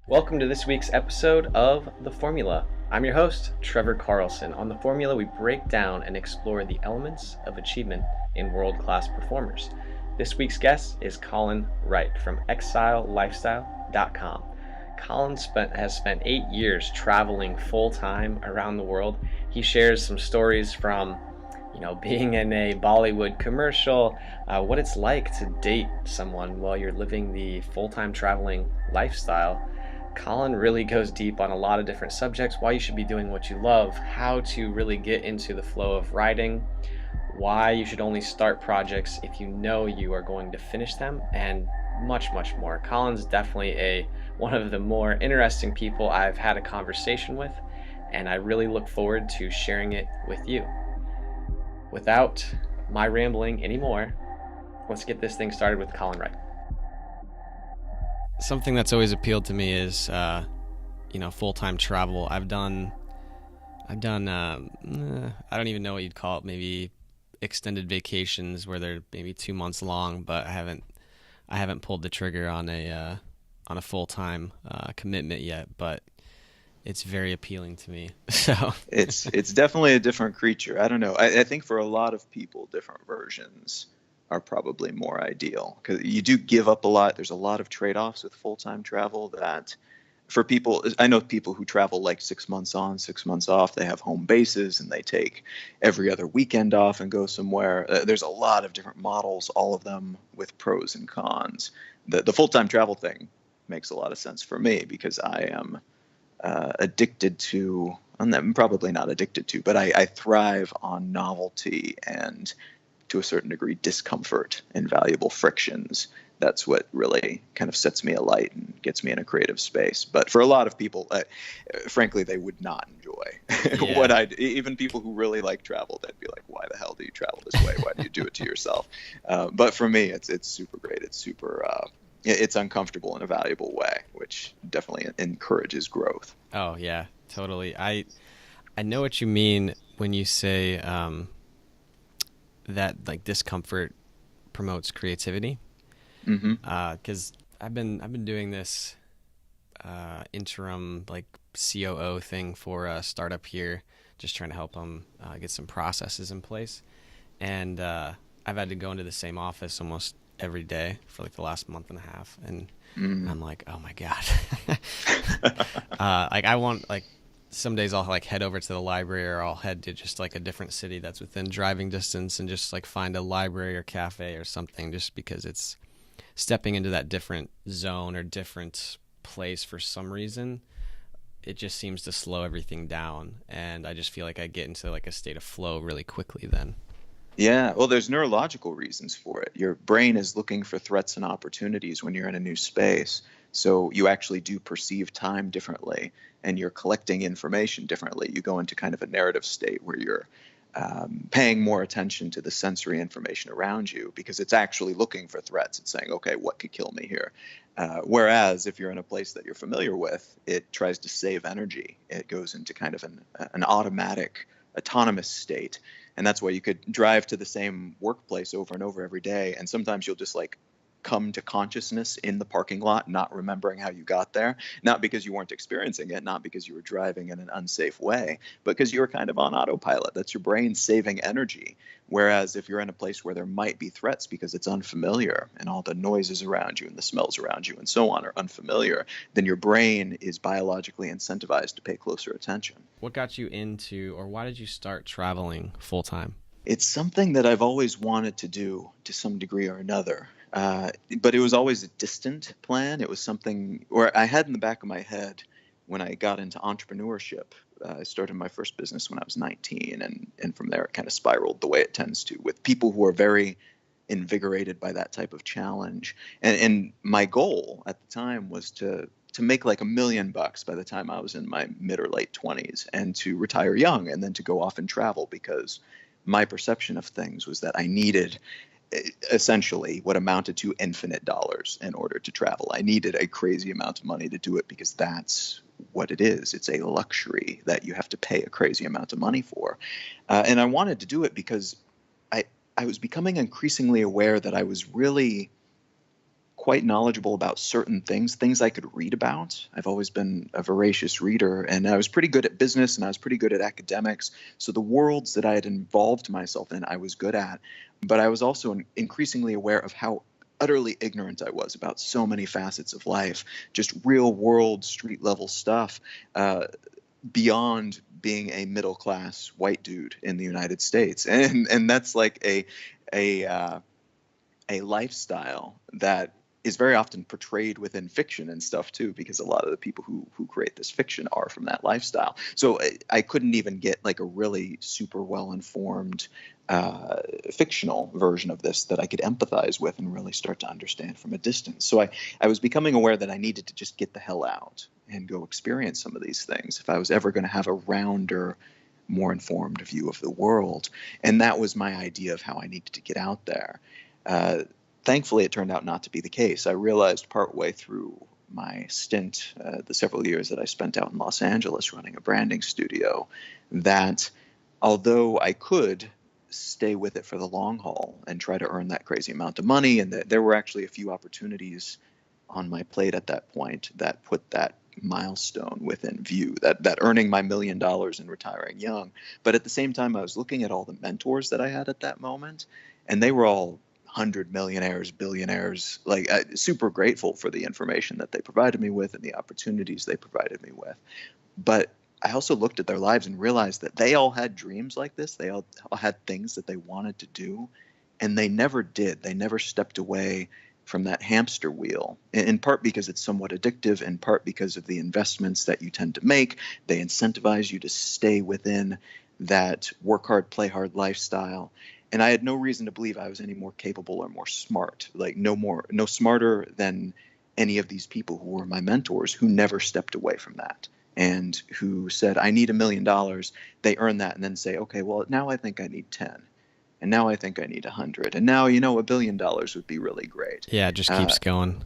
Welcome to this week's episode of The Formula. I'm your host, Trevor Carlson. On The Formula, we break down and explore the elements of achievement in world-class performers. This week's guest is Colin Wright from exilelifestyle.com. Colin has spent 8 years traveling full-time around the world. He shares some stories from being in a Bollywood commercial, what it's like to date someone while you're living the full-time traveling lifestyle. Colin really goes deep on a lot of different subjects, why you should be doing what you love, how to really get into the flow of writing, why you should only start projects if you know you are going to finish them, and much, much more. Colin's definitely one of the more interesting people I've had a conversation with, and I really look forward to sharing it with you. Without my rambling anymore, let's get this thing started with Colin Wright. Something that's always appealed to me is, full-time travel. I've done, I don't even know what you'd call it, maybe extended vacations where they're maybe 2 months long, but I haven't pulled the trigger on a full-time commitment yet, but it's very appealing to me. So it's definitely a different creature. I don't know. I think for a lot of people, different versions are probably more ideal because you do give up a lot. There's a lot of trade-offs with full-time travel that for people, I know people who travel like 6 months on, 6 months off. They have home bases and they take every other weekend off and go somewhere. There's a lot of different models, all of them with pros and cons. The full-time travel thing makes a lot of sense for me because I am addicted to, I'm probably not addicted to, but I thrive on novelty and to a certain degree discomfort and valuable frictions. That's what really kind of sets me alight and gets me in a creative space. But for a lot of people, frankly, they would not enjoy what even people who really like travel, they'd be like, why the hell do you travel this way? Why do you do it to yourself? But for me, it's super great. It's super, it's uncomfortable in a valuable way, which definitely encourages growth. Oh yeah, totally. I know what you mean when you say that like discomfort promotes creativity. Because I've been doing this interim like COO thing for a startup here, just trying to help them get some processes in place, and I've had to go into the same office almost every day for like the last month and a half, and I'm like, oh my god. Like I want, like, some days I'll like head over to the library, or I'll head to just like a different city that's within driving distance and just like find a library or cafe or something, just because it's stepping into that different zone or different place. For some reason it just seems to slow everything down, and I just feel like I get into like a state of flow really quickly then. Yeah, well, there's neurological reasons for it. Your brain is looking for threats and opportunities when you're in a new space. So you actually do perceive time differently, and you're collecting information differently. You go into kind of a narrative state where you're paying more attention to the sensory information around you because it's actually looking for threats. It's saying, okay, what could kill me here? Whereas if you're in a place that you're familiar with, it tries to save energy. It goes into kind of an automatic, autonomous state. And that's why you could drive to the same workplace over and over every day. And sometimes you'll just like come to consciousness in the parking lot, not remembering how you got there, not because you weren't experiencing it, not because you were driving in an unsafe way, but because you were kind of on autopilot. That's your brain saving energy. Whereas if you're in a place where there might be threats because it's unfamiliar and all the noises around you and the smells around you and so on are unfamiliar, then your brain is biologically incentivized to pay closer attention. What got you into, or why did you start traveling full time? It's something that I've always wanted to do to some degree or another. But it was always a distant plan. It was something, or I had in the back of my head when I got into entrepreneurship. I started my first business when I was 19, and from there it kind of spiraled the way it tends to, with people who are very invigorated by that type of challenge. And my goal at the time was to make like $1 million by the time I was in my mid or late 20s, and to retire young and then to go off and travel, because my perception of things was that I needed essentially what amounted to infinite dollars in order to travel. I needed a crazy amount of money to do it because that's what it is. It's a luxury that you have to pay a crazy amount of money for. And I wanted to do it because I was becoming increasingly aware that I was really quite knowledgeable about certain things I could read about. I've always been a voracious reader, and I was pretty good at business and I was pretty good at academics. So the worlds that I had involved myself in, I was good at. But I was also increasingly aware of how utterly ignorant I was about so many facets of life, just real world, street level stuff, beyond being a middle class white dude in the United States. And that's like a lifestyle that is very often portrayed within fiction and stuff too, because a lot of the people who create this fiction are from that lifestyle. So I couldn't even get like a really super well informed fictional version of this that I could empathize with and really start to understand from a distance. So I was becoming aware that I needed to just get the hell out and go experience some of these things if I was ever going to have a rounder, more informed view of the world. And that was my idea of how I needed to get out there. Thankfully, it turned out not to be the case. I realized partway through my stint, the several years that I spent out in Los Angeles running a branding studio, that although I could stay with it for the long haul and try to earn that crazy amount of money, and there were actually a few opportunities on my plate at that point that put that milestone within view, that earning my $1 million and retiring young. But at the same time, I was looking at all the mentors that I had at that moment, and they were all 100 millionaires, billionaires, like super grateful for the information that they provided me with and the opportunities they provided me with. But I also looked at their lives and realized that they all had dreams like this. They all had things that they wanted to do, and they never did. They never stepped away from that hamster wheel, in part because it's somewhat addictive, in part because of the investments that you tend to make. They incentivize you to stay within that work hard, play hard lifestyle. And I had no reason to believe I was any more capable or more smart, like no smarter than any of these people who were my mentors, who never stepped away from that and who said, I need $1 million. They earn that and then say, okay, well, now I think I need 10. And now I think I need 100. And now, $1 billion would be really great. Yeah, it just keeps going.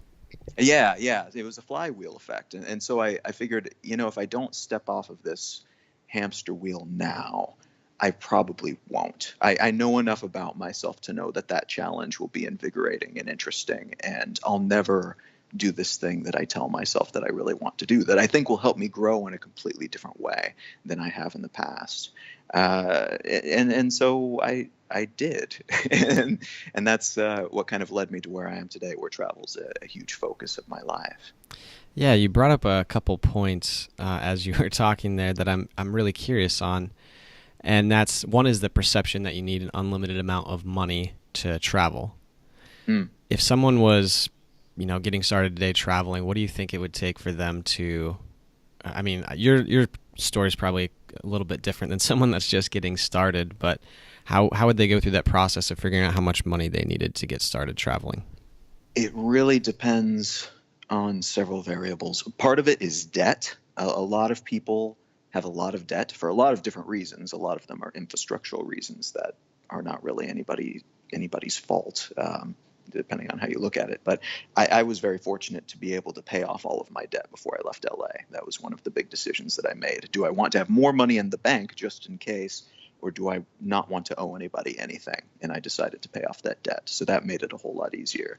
Yeah. It was a flywheel effect. And so I figured, if I don't step off of this hamster wheel now, I probably won't. I know enough about myself to know that challenge will be invigorating and interesting, and I'll never do this thing that I tell myself that I really want to do, that I think will help me grow in a completely different way than I have in the past. And so I did. and that's what kind of led me to where I am today, where travel's a huge focus of my life. Yeah, you brought up a couple points as you were talking there that I'm really curious on. And that's one is the perception that you need an unlimited amount of money to travel. If someone was, getting started today traveling, what do you think it would take for them to, I mean, your story is probably a little bit different than someone that's just getting started, but how would they go through that process of figuring out how much money they needed to get started traveling? It really depends on several variables. Part of it is debt. A lot of people have a lot of debt for a lot of different reasons. A lot of them are infrastructural reasons that are not really anybody's fault, depending on how you look at it. But I was very fortunate to be able to pay off all of my debt before I left LA. That was one of the big decisions that I made. Do I want to have more money in the bank just in case, or do I not want to owe anybody anything? And I decided to pay off that debt. So that made it a whole lot easier.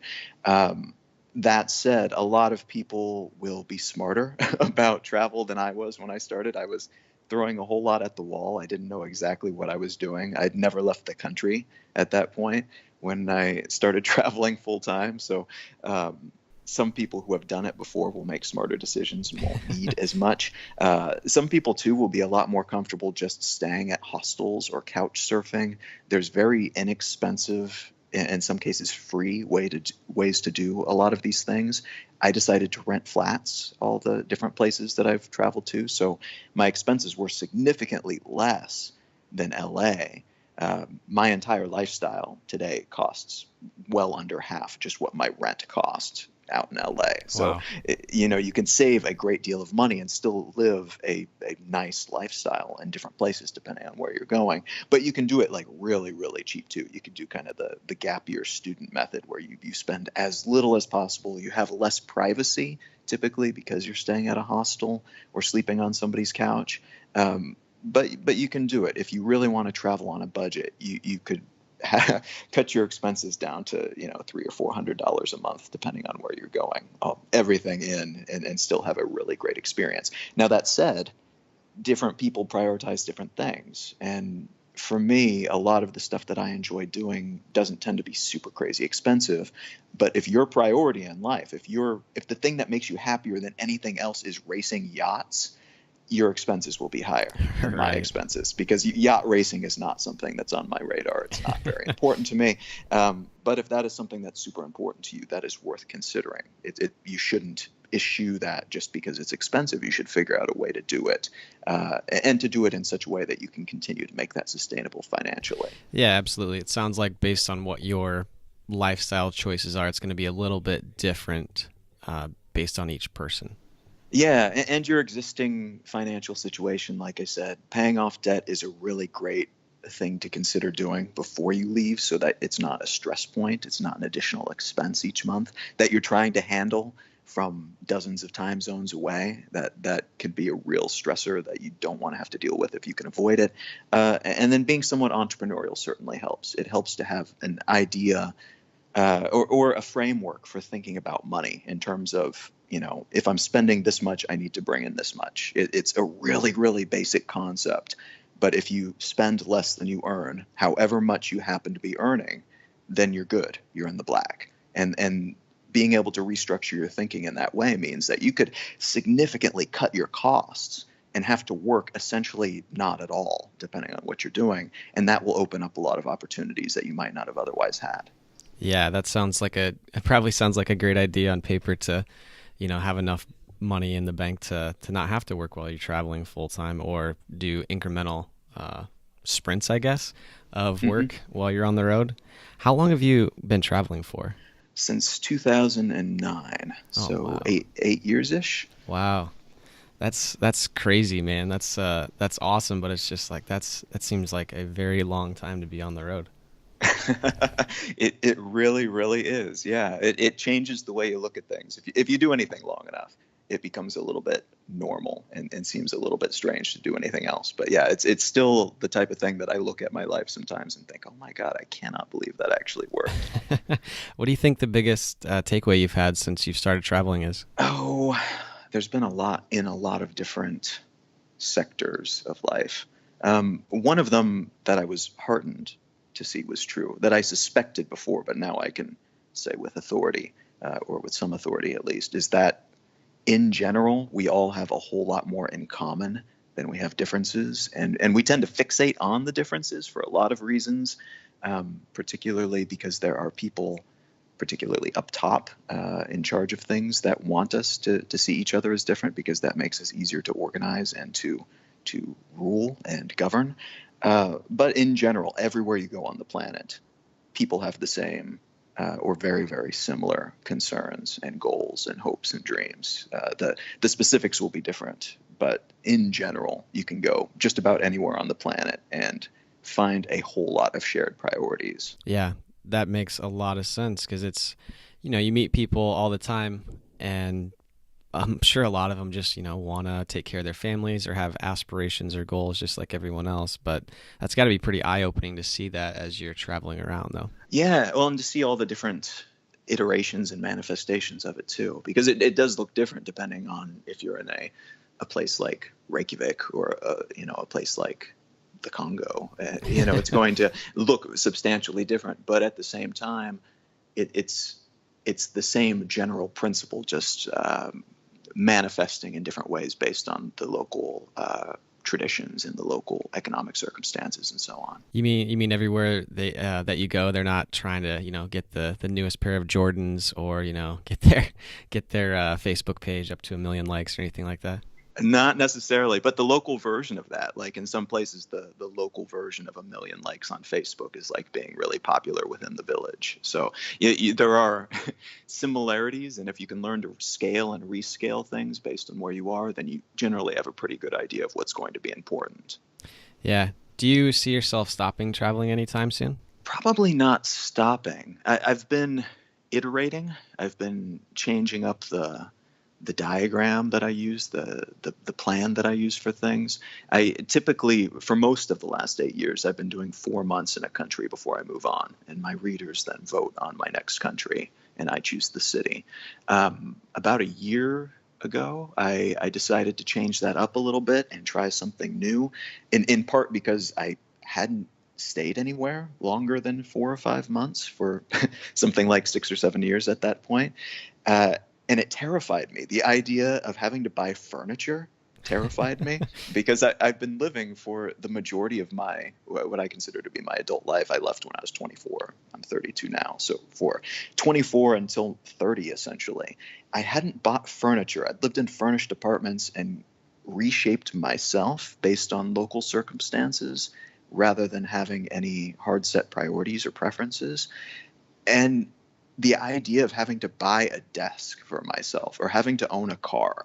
That said, a lot of people will be smarter about travel than I was when I started. I was throwing a whole lot at the wall. I didn't know exactly what I was doing. I'd never left the country at that point when I started traveling full time. So some people who have done it before will make smarter decisions and won't need as much. Some people, too, will be a lot more comfortable just staying at hostels or couch surfing. There's very inexpensive, in some cases free, ways to do a lot of these things. I decided to rent flats all the different places that I've traveled to. So my expenses were significantly less than LA. My entire lifestyle today costs well under half just what my rent cost out in LA. So, Wow. You can save a great deal of money and still live a nice lifestyle in different places depending on where you're going. But you can do it like really, really cheap too. You can do kind of the gap year student method where you spend as little as possible. You have less privacy typically because you're staying at a hostel or sleeping on somebody's couch. But you can do it. If you really want to travel on a budget, you could cut your expenses down to $300 or $400 a month, depending on where you're going, everything in, and still have a really great experience. Now, that said, different people prioritize different things, and for me, a lot of the stuff that I enjoy doing doesn't tend to be super crazy expensive. But if your priority in life, if the thing that makes you happier than anything else is racing yachts, your expenses will be higher than my expenses, because yacht racing is not something that's on my radar. It's not very important to me. But if that is something that's super important to you, that is worth considering. You shouldn't issue that just because it's expensive. You should figure out a way to do it, and to do it in such a way that you can continue to make that sustainable financially. Yeah, absolutely. It sounds like based on what your lifestyle choices are, it's going to be a little bit different based on each person. Yeah, and your existing financial situation, like I said, paying off debt is a really great thing to consider doing before you leave, so that it's not a stress point. It's not an additional expense each month that you're trying to handle from dozens of time zones away. That could be a real stressor that you don't want to have to deal with if you can avoid it. And then being somewhat entrepreneurial certainly helps. It helps to have an idea or a framework for thinking about money in terms of, if I'm spending this much, I need to bring in this much. It's a really, really basic concept. But if you spend less than you earn, however much you happen to be earning, then you're good. You're in the black. And being able to restructure your thinking in that way means that you could significantly cut your costs and have to work essentially not at all, depending on what you're doing. And that will open up a lot of opportunities that you might not have otherwise had. Yeah, that probably sounds like a great idea on paper to, have enough money in the bank to not have to work while you're traveling full time, or do incremental sprints, I guess, of work while you're on the road. How long have you been traveling for? Since 2009, so wow. eight years-ish. Wow. That's crazy, man. That's awesome, but it's just like that seems like a very long time to be on the road. It really, really is. Yeah, it changes the way you look at things. If you do anything long enough, it becomes a little bit normal and seems a little bit strange to do anything else. But yeah, it's still the type of thing that I look at my life sometimes and think, oh my God, I cannot believe that actually worked. What do you think the biggest takeaway you've had since you've started traveling is? Oh, there's been a lot in a lot of different sectors of life. One of them that I was heartened to see was true, that I suspected before, but now I can say with authority, or with some authority at least, is that in general, we all have a whole lot more in common than we have differences. And we tend to fixate on the differences for a lot of reasons, particularly because there are people, particularly up top, in charge of things, that want us to see each other as different, because that makes us easier to organize and to rule and govern. But in general, everywhere you go on the planet, people have the same or very, very similar concerns and goals and hopes and dreams. The specifics will be different, but in general, you can go just about anywhere on the planet and find a whole lot of shared priorities. Yeah, that makes a lot of sense, because it's, you meet people all the time, and I'm sure a lot of them just, want to take care of their families or have aspirations or goals just like everyone else. But that's got to be pretty eye-opening to see that as you're traveling around, though. Yeah, well, and to see all the different iterations and manifestations of it, too, because it does look different depending on if you're in a place like Reykjavik or, a place like the Congo. It's going to look substantially different. But at the same time, it's the same general principle, just manifesting in different ways based on the local traditions and the local economic circumstances and so on. You mean everywhere that you go, they're not trying to get the newest pair of Jordans, or get their Facebook page up to 1 million likes or anything like that? Not necessarily, but the local version of that, like in some places, the local version of 1 million likes on Facebook is like being really popular within the village. So there are similarities, and if you can learn to scale and rescale things based on where you are, then you generally have a pretty good idea of what's going to be important. Yeah. Do you see yourself stopping traveling anytime soon? Probably not stopping. I've been iterating. I've been changing up the the diagram that I use, the plan that I use for things. I typically, for most of the last 8 years, I've been doing 4 months in a country before I move on, and my readers then vote on my next country, and I choose the city. About a year ago, I decided to change that up a little bit and try something new, in part because I hadn't stayed anywhere longer than 4 or 5 months for something like 6 or 7 years at that point. And it terrified me. The idea of having to buy furniture terrified me because I've been living for the majority of what I consider to be my adult life. I left when I was 24. I'm 32 now. So for 24 until 30, essentially, I hadn't bought furniture. I'd lived in furnished apartments and reshaped myself based on local circumstances rather than having any hard set priorities or preferences. And the idea of having to buy a desk for myself or having to own a car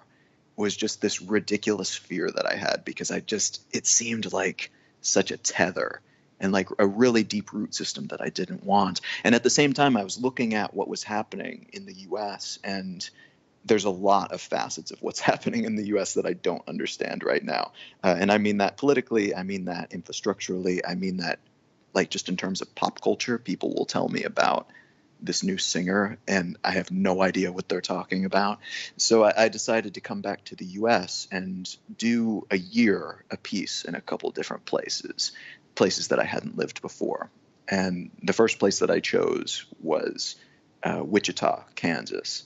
was just this ridiculous fear that I had because it seemed like such a tether and like a really deep root system that I didn't want. And at the same time, I was looking at what was happening in the US, and there's a lot of facets of what's happening in the US that I don't understand right now. And I mean that politically, I mean that infrastructurally, I mean that like just in terms of pop culture. People will tell me about this new singer, and I have no idea what they're talking about. So I decided to come back to the US and do a year apiece in a couple different places that I hadn't lived before. And the first place that I chose was Wichita, Kansas,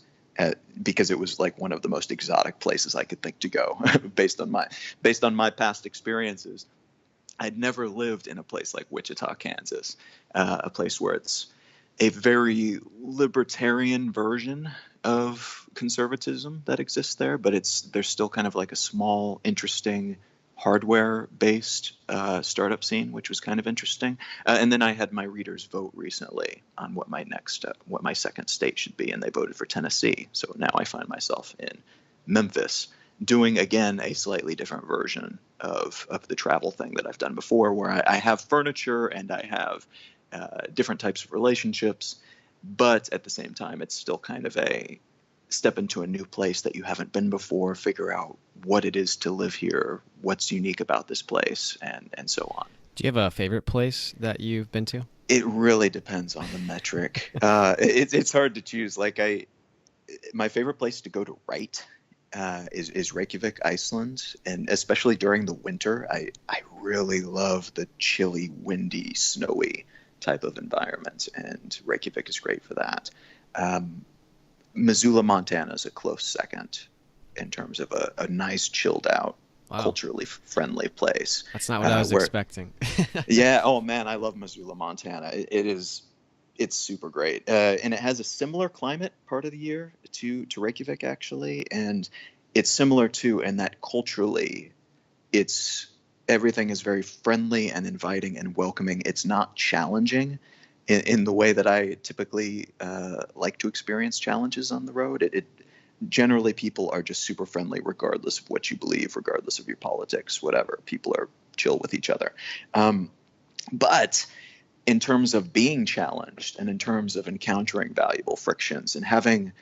because it was like one of the most exotic places I could think to go based on my past experiences. I'd never lived in a place like Wichita, Kansas, a place where it's a very libertarian version of conservatism that exists there, but there's still kind of like a small, interesting hardware-based startup scene, which was kind of interesting. And then I had my readers vote recently on what my second state should be, and they voted for Tennessee. So now I find myself in Memphis, doing again a slightly different version of the travel thing that I've done before, where I have furniture and I have different types of relationships, but at the same time, it's still kind of a step into a new place that you haven't been before, figure out what it is to live here, what's unique about this place, and so on. Do you have a favorite place that you've been to? It really depends on the metric. It's hard to choose. Like my favorite place to go to Wright is Reykjavik, Iceland, and especially during the winter, I really love the chilly, windy, snowy type of environment, and Reykjavik is great for that. Missoula, Montana is a close second in terms of a nice, chilled out, culturally friendly place. That's not what I was expecting. Yeah. Oh man, I love Missoula, Montana. It's super great. And it has a similar climate part of the year to Reykjavik, actually. And it's similar too, in that culturally, everything is very friendly and inviting and welcoming. It's not challenging in the way that I typically like to experience challenges on the road. Generally, people are just super friendly, regardless of what you believe, regardless of your politics, whatever. People are chill with each other. But in terms of being challenged and in terms of encountering valuable frictions and having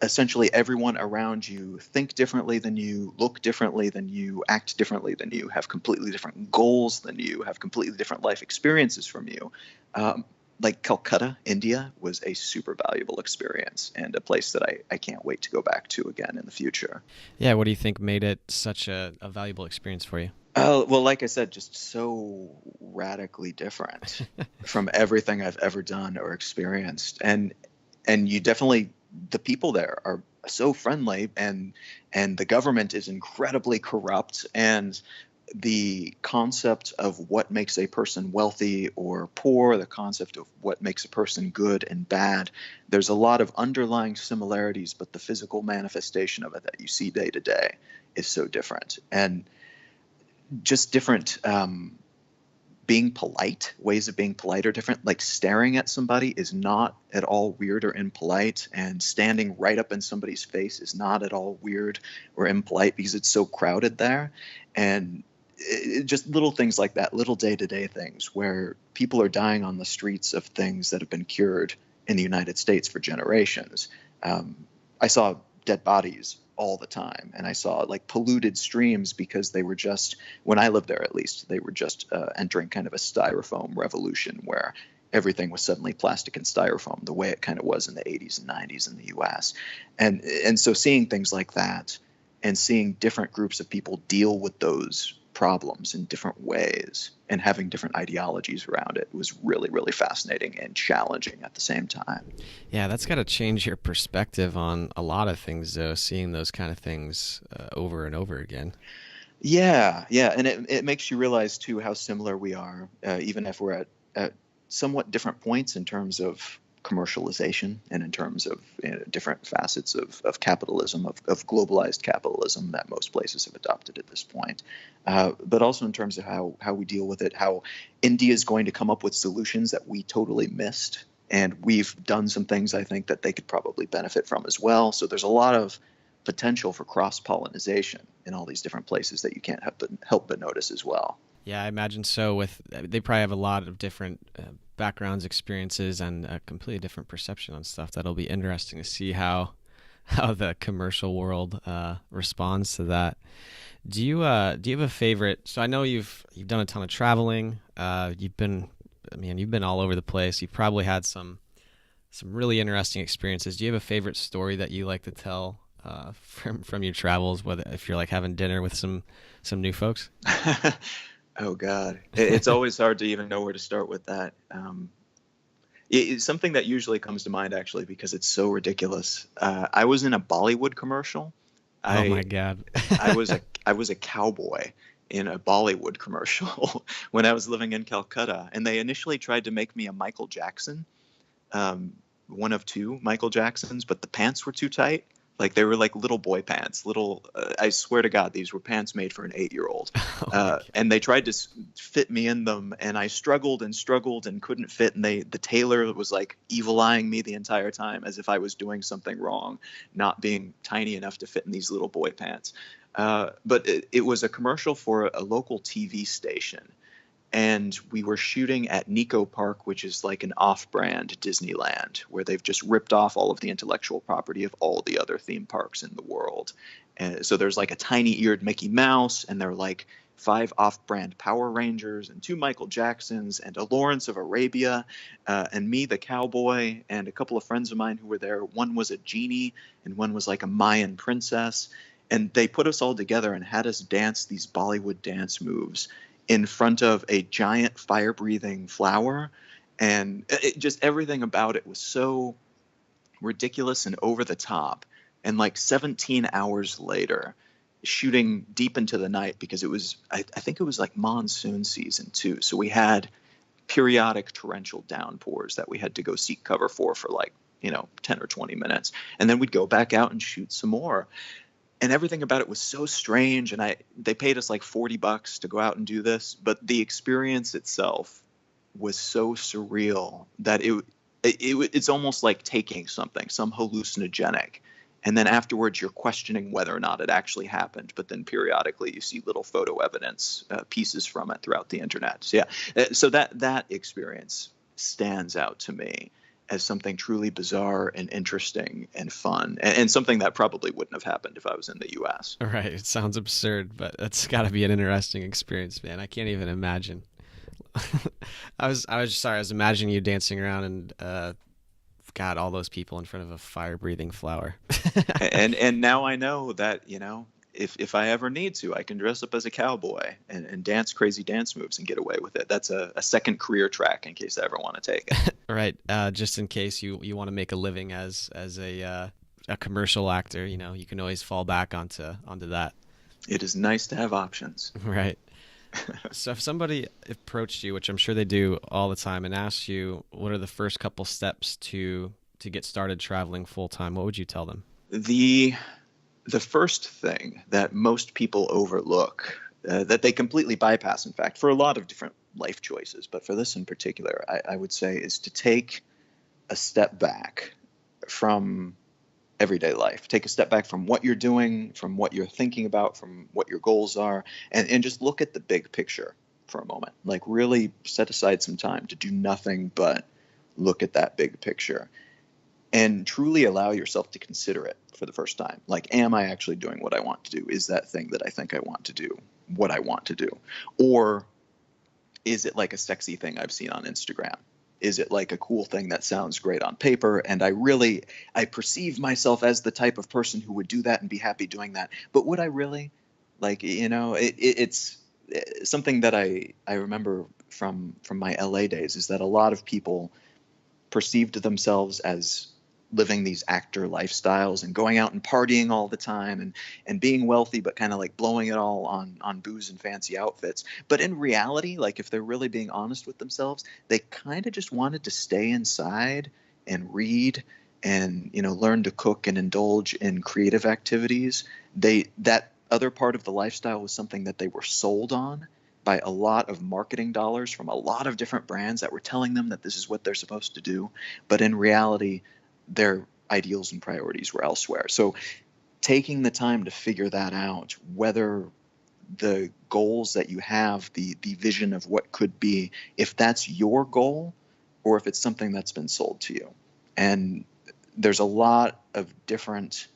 essentially everyone around you think differently than you, look differently than you, act differently than you, have completely different goals than you, have completely different life experiences from you. Like Calcutta, India, was a super valuable experience and a place that I can't wait to go back to again in the future. Yeah, what do you think made it such a valuable experience for you? Well, like I said, just so radically different from everything I've ever done or experienced. And you definitely, the people there are so friendly, and the government is incredibly corrupt, and the concept of what makes a person wealthy or poor, the concept of what makes a person good and bad, there's a lot of underlying similarities, but the physical manifestation of it that you see day to day is so different. And just different being polite, ways of being polite are different. Like staring at somebody is not at all weird or impolite, and standing right up in somebody's face is not at all weird or impolite because it's so crowded there. And just little things like that, little day-to-day things where people are dying on the streets of things that have been cured in the United States for generations. I saw dead bodies all the time. And I saw like polluted streams because they were just, when I lived there at least, they were just entering kind of a styrofoam revolution where everything was suddenly plastic and styrofoam, the way it kind of was in the 80s and 90s in the US. And so seeing things like that and seeing different groups of people deal with those problems in different ways and having different ideologies around it was really, really fascinating and challenging at the same time. Yeah, that's got to change your perspective on a lot of things, though, seeing those kind of things over and over again. Yeah. And it makes you realize, too, how similar we are, even if we're at somewhat different points in terms of commercialization and in terms of different facets of capitalism, of globalized capitalism that most places have adopted at this point. But also in terms of how we deal with it, how India is going to come up with solutions that we totally missed. And we've done some things, I think, that they could probably benefit from as well. So there's a lot of potential for cross-pollination in all these different places that you can't help but notice as well. Yeah, I imagine so. They probably have a lot of different backgrounds, experiences, and a completely different perception on stuff. That'll be interesting to see how the commercial world responds to that. Do you have a favorite? So I know you've done a ton of traveling. You've been all over the place. You've probably had some really interesting experiences. Do you have a favorite story that you like to tell from your travels? Whether if you're like having dinner with some new folks. Oh, God. It's always hard to even know where to start with that. It's something that usually comes to mind, actually, because it's so ridiculous. I was in a Bollywood commercial. Oh, my God. I was a cowboy in a Bollywood commercial when I was living in Calcutta. And they initially tried to make me a Michael Jackson, one of two Michael Jacksons, but the pants were too tight. Like they were like little boy pants, I swear to God, these were pants made for an 8-year-old. And they tried to fit me in them, and I struggled and couldn't fit. And the tailor was like evil eyeing me the entire time as if I was doing something wrong, not being tiny enough to fit in these little boy pants. But it was a commercial for a local TV station. And we were shooting at Nico Park, which is like an off-brand Disneyland, where they've just ripped off all of the intellectual property of all the other theme parks in the world. And so there's like a tiny-eared Mickey Mouse, and there are like 5 off-brand Power Rangers, and 2 Michael Jacksons, and a Lawrence of Arabia, and me, the cowboy, and a couple of friends of mine who were there. One was a genie, and one was like a Mayan princess. And they put us all together and had us dance these Bollywood dance moves in front of a giant fire-breathing flower. And just everything about it was so ridiculous and over the top. And like 17 hours later, shooting deep into the night, because it was, I think it was like monsoon season too. So we had periodic torrential downpours that we had to go seek cover for like, 10 or 20 minutes. And then we'd go back out and shoot some more. And everything about it was so strange, and they paid us like $40 to go out and do this, but the experience itself was so surreal that it's almost like taking something, some hallucinogenic, and then afterwards you're questioning whether or not it actually happened. But then periodically you see little photo evidence pieces from it throughout the internet. So yeah, so that experience stands out to me as something truly bizarre and interesting and fun, and something that probably wouldn't have happened if I was in the U.S. Right. It sounds absurd, but it's got to be an interesting experience, man. I can't even imagine. I was imagining you dancing around and God, all those people in front of a fire-breathing flower. and now I know that, if I ever need to, I can dress up as a cowboy and dance crazy dance moves and get away with it. That's a second career track in case I ever want to take it. Right. Just in case you want to make a living as a commercial actor, you can always fall back onto that. It is nice to have options. Right. So if somebody approached you, which I'm sure they do all the time, and asked you what are the first couple steps to get started traveling full time, what would you tell them? The first thing that most people overlook, that they completely bypass, in fact, for a lot of different life choices, but for this in particular, I would say, is to take a step back from everyday life. Take a step back from what you're doing, from what you're thinking about, from what your goals are, and just look at the big picture for a moment. Like really set aside some time to do nothing but look at that big picture. and truly allow yourself to consider it for the first time. Like, am I actually doing what I want to do? Is that thing that I think I want to do what I want to do? Or is it like a sexy thing I've seen on Instagram? Is it like a cool thing that sounds great on paper? And I perceive myself as the type of person who would do that and be happy doing that. But would I really? Like, it's something that I remember from my LA days, is that a lot of people perceived themselves as living these actor lifestyles and going out and partying all the time and being wealthy, but kind of like blowing it all on booze and fancy outfits. But in reality, like, if they're really being honest with themselves, they kind of just wanted to stay inside and read and, learn to cook and indulge in creative activities. That other part of the lifestyle was something that they were sold on by a lot of marketing dollars from a lot of different brands that were telling them that this is what they're supposed to do. But in reality, their ideals and priorities were elsewhere. So taking the time to figure that out, whether the goals that you have, the vision of what could be, if that's your goal or if it's something that's been sold to you. And there's a lot of different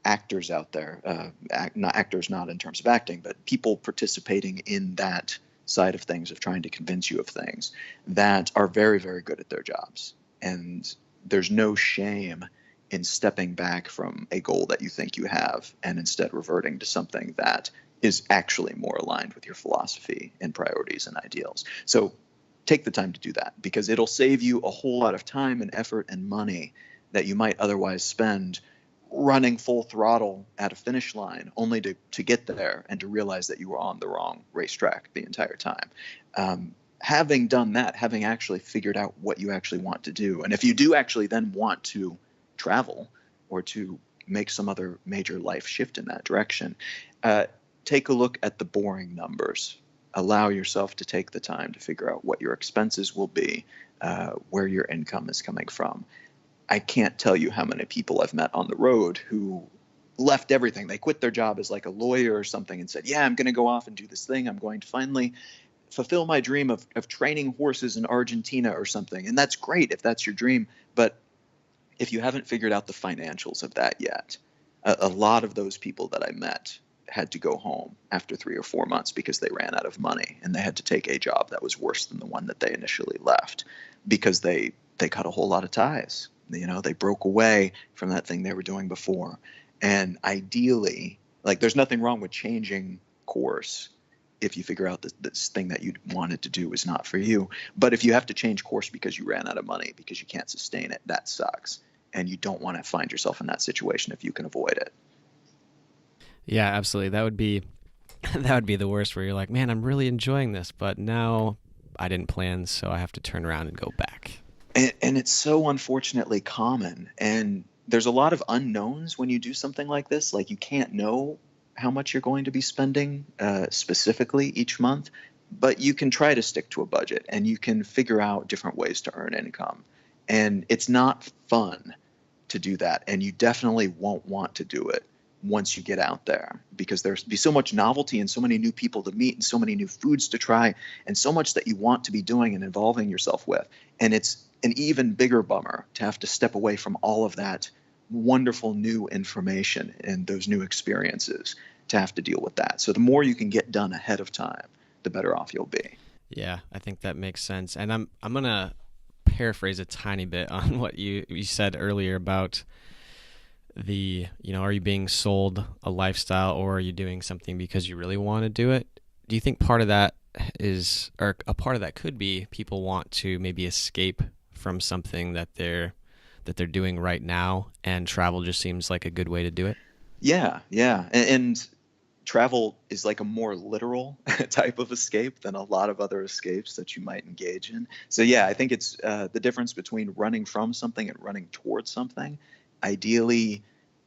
actors out there, not actors, not in terms of acting, but people participating in that side of things, of trying to convince you of things, that are very, very good at their jobs. And there's no shame in stepping back from a goal that you think you have and instead reverting to something that is actually more aligned with your philosophy and priorities and ideals. So take the time to do that, because it'll save you a whole lot of time and effort and money that you might otherwise spend running full throttle at a finish line, only to get there and to realize that you were on the wrong racetrack the entire time. Having done that, having actually figured out what you actually want to do, and if you do actually then want to travel or to make some other major life shift in that direction, take a look at the boring numbers. Allow yourself to take the time to figure out what your expenses will be, where your income is coming from. I can't tell you how many people I've met on the road who left everything. They quit their job as like a lawyer or something and said, yeah, I'm going to go off and do this thing. I'm going to finally fulfill my dream of training horses in Argentina or something. And that's great if that's your dream. But if you haven't figured out the financials of that yet, a lot of those people that I met had to go home after 3 or 4 months because they ran out of money, and they had to take a job that was worse than the one that they initially left because they cut a whole lot of ties. They broke away from that thing they were doing before. And ideally, like, there's nothing wrong with changing course if you figure out that this thing that you wanted to do is not for you. But if you have to change course because you ran out of money, because you can't sustain it, that sucks. And you don't want to find yourself in that situation if you can avoid it. Yeah, absolutely. That would be the worst, where you're like, man, I'm really enjoying this, but now I didn't plan, so I have to turn around and go back. And it's so unfortunately common. And there's a lot of unknowns when you do something like this. Like, you can't know how much you're going to be spending specifically each month, but you can try to stick to a budget and you can figure out different ways to earn income. And it's not fun to do that. And you definitely won't want to do it once you get out there, because there's be so much novelty and so many new people to meet and so many new foods to try and so much that you want to be doing and involving yourself with. And it's an even bigger bummer to have to step away from all of that wonderful new information and those new experiences to have to deal with that. So the more you can get done ahead of time, the better off you'll be. Yeah, I think that makes sense. And I'm gonna paraphrase a tiny bit on what you said earlier about the, are you being sold a lifestyle, or are you doing something because you really want to do it? Do you think part of that is, or a part of that could be, people want to maybe escape from something that they're doing right now, and travel just seems like a good way to do it? Yeah. And travel is like a more literal type of escape than a lot of other escapes that you might engage in. So yeah, I think it's the difference between running from something and running towards something. Ideally,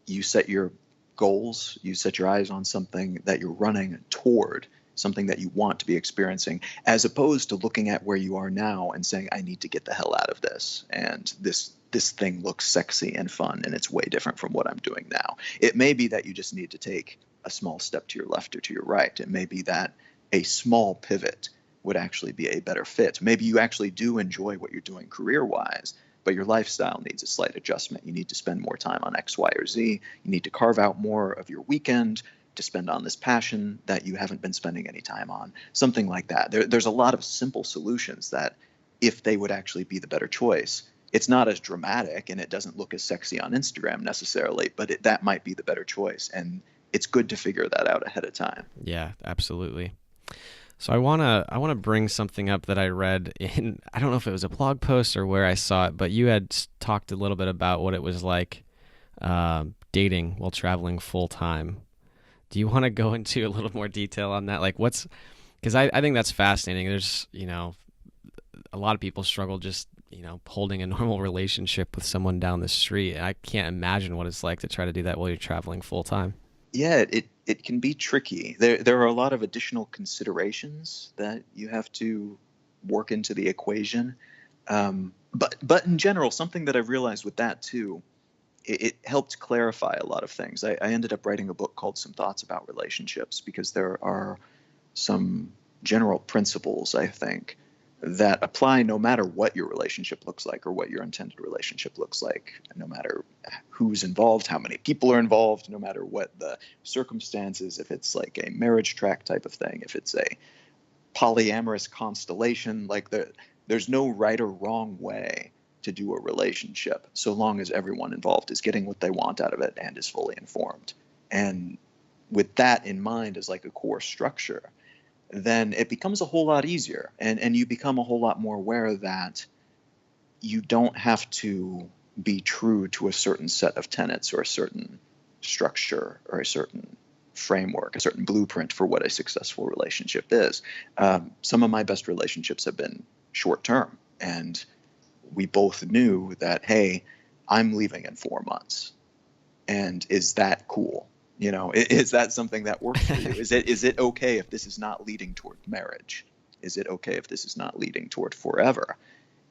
you set your goals, you set your eyes on something that you're running toward, something that you want to be experiencing, as opposed to looking at where you are now and saying, I need to get the hell out of this. And this thing looks sexy and fun, and it's way different from what I'm doing now. It may be that you just need to take a small step to your left or to your right. It may be that a small pivot would actually be a better fit. Maybe you actually do enjoy what you're doing career-wise, but your lifestyle needs a slight adjustment. You need to spend more time on X, Y, or Z. You need to carve out more of your weekend to spend on this passion that you haven't been spending any time on, something like that. There's a lot of simple solutions that, if they would actually be the better choice, it's not as dramatic and it doesn't look as sexy on Instagram necessarily, but that might be the better choice. And it's good to figure that out ahead of time. Yeah, absolutely. So I wanna bring something up that I read in, I don't know if it was a blog post or where I saw it, but you had talked a little bit about what it was like dating while traveling full time. Do you want to go into a little more detail on that? Like because I think that's fascinating. There's, a lot of people struggle just, holding a normal relationship with someone down the street. And I can't imagine what it's like to try to do that while you're traveling full time. Yeah, it can be tricky. There are a lot of additional considerations that you have to work into the equation. But in general, something that I've realized with that too, it helped clarify a lot of things. I ended up writing a book called Some Thoughts About Relationships, because there are some general principles, I think, that apply no matter what your relationship looks like or what your intended relationship looks like, no matter who's involved, how many people are involved, no matter what the circumstances, if it's like a marriage track type of thing, if it's a polyamorous constellation, like there's no right or wrong way to do a relationship, so long as everyone involved is getting what they want out of it and is fully informed. And with that in mind as like a core structure, then it becomes a whole lot easier, and you become a whole lot more aware that you don't have to be true to a certain set of tenets or a certain structure or a certain framework, a certain blueprint for what a successful relationship is. Some of my best relationships have been short term, and we both knew that, hey, I'm leaving in 4 months. And is that cool? Is that something that works for you? Is it okay if this is not leading toward marriage? Is it okay if this is not leading toward forever?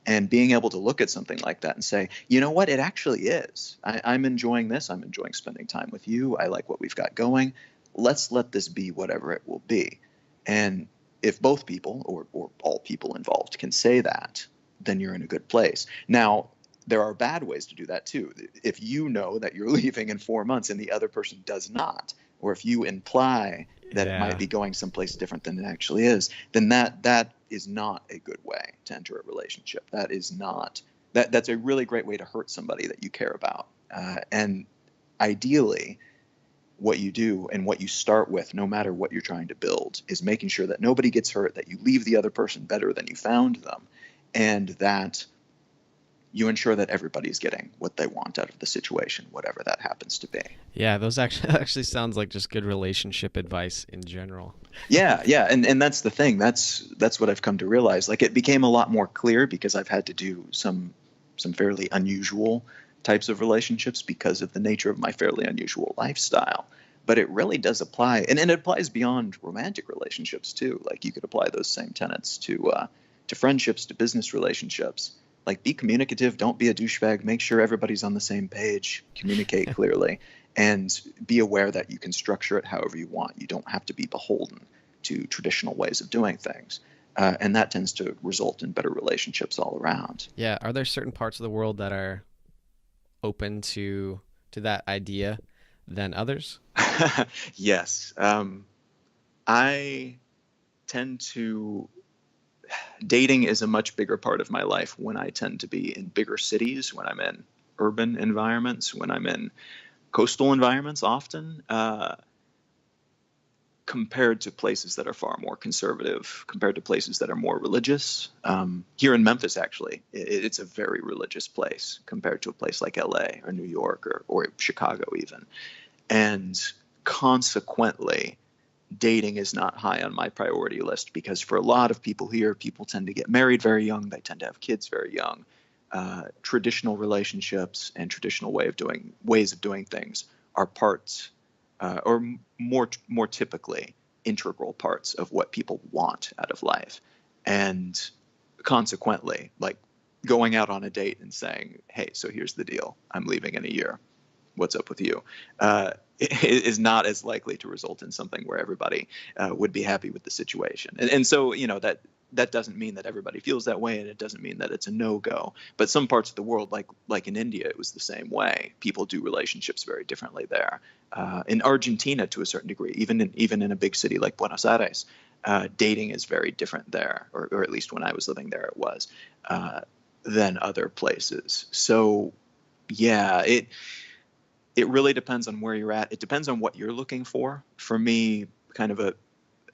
And being able to look at something like that and say, you know what, it actually is. I'm enjoying this. I'm enjoying spending time with you. I like what we've got going. Let's let this be whatever it will be. And if both people or all people involved can say that, then you're in a good place. Now, there are bad ways to do that too. If you know that you're leaving in 4 months and the other person does not, or if you imply that it might be going someplace different than it actually is, then that is not a good way to enter a relationship. That's a really great way to hurt somebody that you care about. And ideally, what you do and what you start with, no matter what you're trying to build, is making sure that nobody gets hurt, that you leave the other person better than you found them, and that you ensure that everybody's getting what they want out of the situation, whatever that happens to be. Yeah, those actually sounds like just good relationship advice in general. Yeah, and that's the thing. That's what I've come to realize. Like, it became a lot more clear because I've had to do some fairly unusual types of relationships because of the nature of my fairly unusual lifestyle. But it really does apply, and it applies beyond romantic relationships too. Like, you could apply those same tenets to friendships, to business relationships. Like, be communicative, don't be a douchebag, make sure everybody's on the same page, communicate clearly, and be aware that you can structure it however you want. You don't have to be beholden to traditional ways of doing things. And that tends to result in better relationships all around. Yeah. Are there certain parts of the world that are open to that idea than others? Yes. I tend to... Dating is a much bigger part of my life when I tend to be in bigger cities, when I'm in urban environments, when I'm in coastal environments often, compared to places that are far more conservative, compared to places that are more religious. Here in Memphis, actually, it's a very religious place compared to a place like LA or New York or Chicago even. And consequently, dating is not high on my priority list, because for a lot of people here, people tend to get married very young. They tend to have kids very young. Traditional relationships and traditional ways of doing things are parts, or more typically, integral parts of what people want out of life. And consequently, like, going out on a date and saying, hey, so here's the deal, I'm leaving in a year, what's up with you, is not as likely to result in something where everybody would be happy with the situation. And so, that doesn't mean that everybody feels that way, and it doesn't mean that it's a no-go. But some parts of the world, like in India, it was the same way. People do relationships very differently there. In Argentina, to a certain degree, even in a big city like Buenos Aires, dating is very different there, or at least when I was living there, it was, than other places. So, yeah, it really depends on where you're at. It depends on what you're looking for. For me, kind of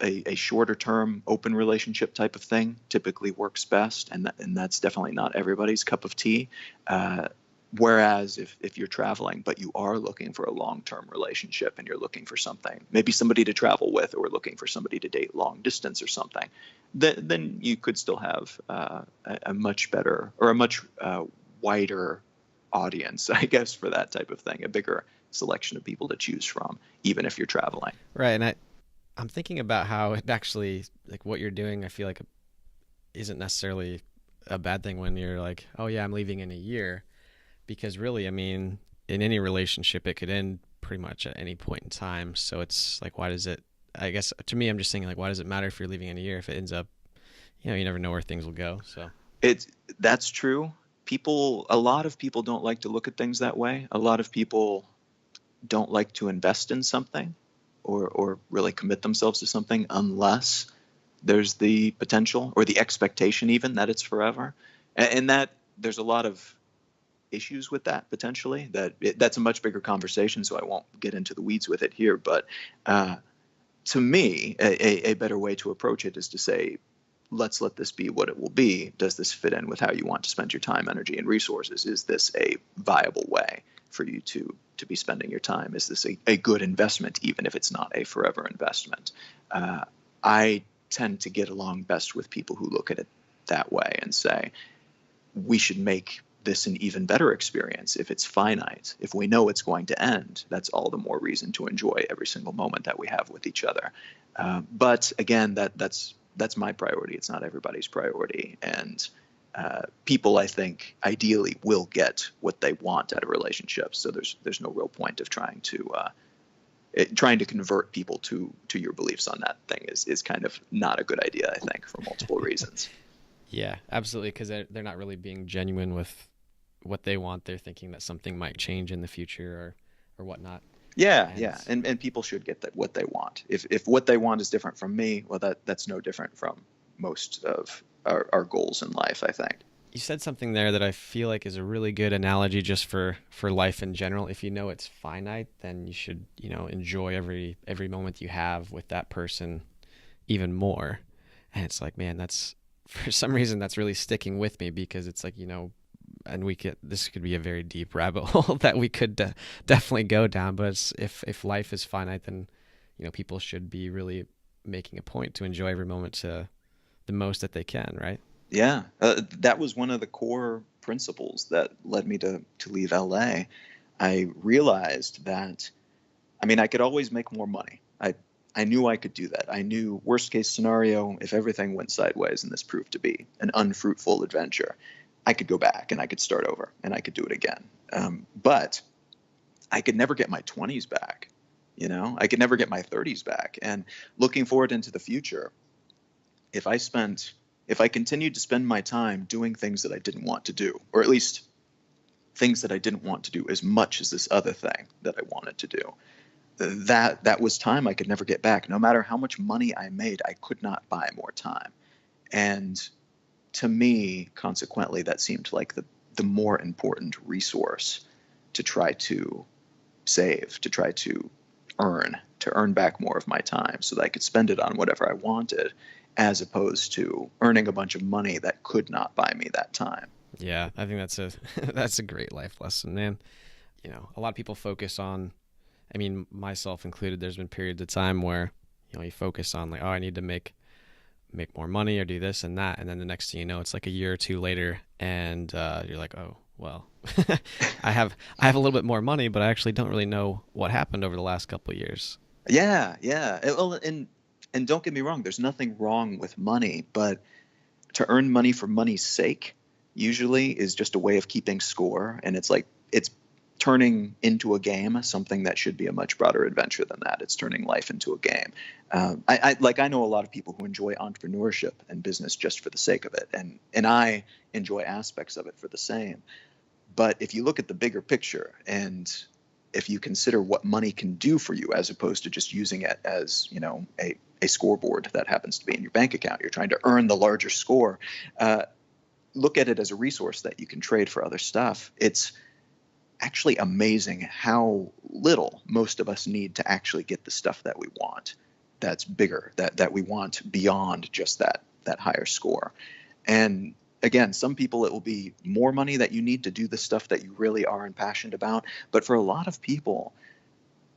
a shorter term open relationship type of thing typically works best, and that's definitely not everybody's cup of tea. Whereas if you're traveling but you are looking for a long-term relationship, and you're looking for something, maybe somebody to travel with, or looking for somebody to date long distance or something, then you could still have a much better, or a much wider audience, I guess, for that type of thing, a bigger selection of people to choose from, even if you're traveling. Right, and I'm thinking about how it actually, like, what you're doing, I feel like isn't necessarily a bad thing when you're like, oh yeah, I'm leaving in a year, because really, I mean, in any relationship, it could end pretty much at any point in time. So it's like, why does it, I guess to me, I'm just thinking, like, why does it matter if you're leaving in a year if it ends up, you never know where things will go. So that's true. A lot of people don't like to look at things that way. A lot of people don't like to invest in something, or really commit themselves to something, unless there's the potential or the expectation even that it's forever. And that there's a lot of issues with that, potentially. That's a much bigger conversation, so I won't get into the weeds with it here. But to me, a better way to approach it is to say, let's let this be what it will be. Does this fit in with how you want to spend your time, energy, and resources? Is this a viable way for you to be spending your time? Is this a good investment, even if it's not a forever investment? I tend to get along best with people who look at it that way and say, we should make this an even better experience if it's finite. If we know it's going to end, that's all the more reason to enjoy every single moment that we have with each other. But again, that's my priority. It's not everybody's priority. And people, I think, ideally will get what they want out of relationships. So there's no real point of trying to convert people to your beliefs on that thing is kind of not a good idea, I think, for multiple reasons. Yeah, absolutely, because they're not really being genuine with what they want. They're thinking that something might change in the future or whatnot. Yeah, and people should get what they want. If what they want is different from me, well, that's no different from most of our goals in life, I think. You said something there that I feel like is a really good analogy just for life in general. If you know it's finite, then you should, enjoy every moment you have with that person even more. And it's like, man, that's, for some reason, that's really sticking with me, because it's like, and this could be a very deep rabbit hole that we could definitely go down. But if life is finite, then, people should be really making a point to enjoy every moment to the most that they can, right? Yeah, that was one of the core principles that led me to leave LA. I realized that, I could always make more money. I knew I could do that. I knew, worst case scenario, if everything went sideways and this proved to be an unfruitful adventure, I could go back and I could start over and I could do it again. But I could never get my 20s back. I could never get my 30s back. And looking forward into the future, if I continued to spend my time doing things that I didn't want to do, or at least things that I didn't want to do as much as this other thing that I wanted to do, that was time I could never get back. No matter how much money I made, I could not buy more time. And to me, consequently, that seemed like the more important resource to try to save, to try to earn back more of my time so that I could spend it on whatever I wanted, as opposed to earning a bunch of money that could not buy me that time. Yeah, I think that's a great life lesson, man. A lot of people focus on, myself included, there's been periods of time where, you focus on like, oh, I need to make more money or do this and that. And then the next thing you know, it's like a year or two later and you're like, oh, well, I have a little bit more money, but I actually don't really know what happened over the last couple of years. Yeah. Well, and don't get me wrong, there's nothing wrong with money, but to earn money for money's sake usually is just a way of keeping score. And it's turning into a game something that should be a much broader adventure than that. It's turning life into a game. I know a lot of people who enjoy entrepreneurship and business just for the sake of it, and I enjoy aspects of it for the same. But if you look at the bigger picture, and if you consider what money can do for you, as opposed to just using it as, a scoreboard that happens to be in your bank account, you're trying to earn the larger score. Look at it as a resource that you can trade for other stuff. It's actually amazing how little most of us need to actually get the stuff that we want, that's bigger, that we want beyond just that higher score. And again, some people, it will be more money that you need to do the stuff that you really are passionate about. But for a lot of people,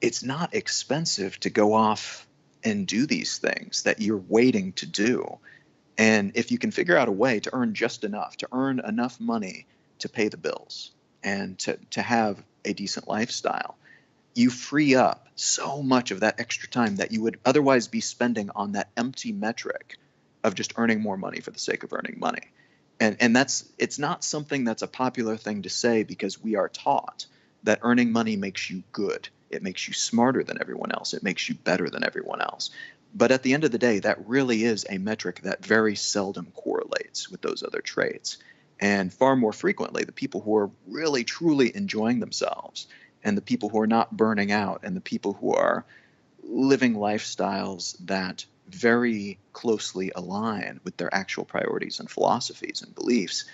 it's not expensive to go off and do these things that you're waiting to do. And if you can figure out a way to earn just enough, to earn enough money to pay the bills and to have a decent lifestyle, you free up so much of that extra time that you would otherwise be spending on that empty metric of just earning more money for the sake of earning money. And it's not something that's a popular thing to say, because we are taught that earning money makes you good. It makes you smarter than everyone else. It makes you better than everyone else. But at the end of the day, that really is a metric that very seldom correlates with those other traits. And far more frequently, the people who are really, truly enjoying themselves, and the people who are not burning out, and the people who are living lifestyles that very closely align with their actual priorities and philosophies and beliefs,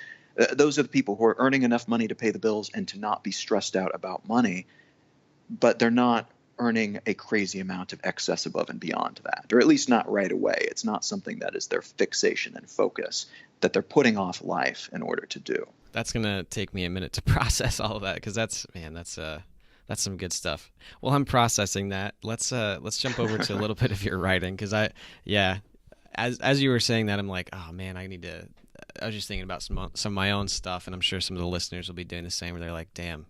those are the people who are earning enough money to pay the bills and to not be stressed out about money, but they're not earning a crazy amount of excess above and beyond that, or at least not right away. It's not something that is their fixation and focus, that they're putting off life in order to do. That's going to take me a minute to process all of that, because that's some good stuff. Well, I'm processing that. Let's jump over to a little bit of your writing, because as you were saying that, I'm like, oh man, I was just thinking about some of my own stuff, and I'm sure some of the listeners will be doing the same, where they're like, damn,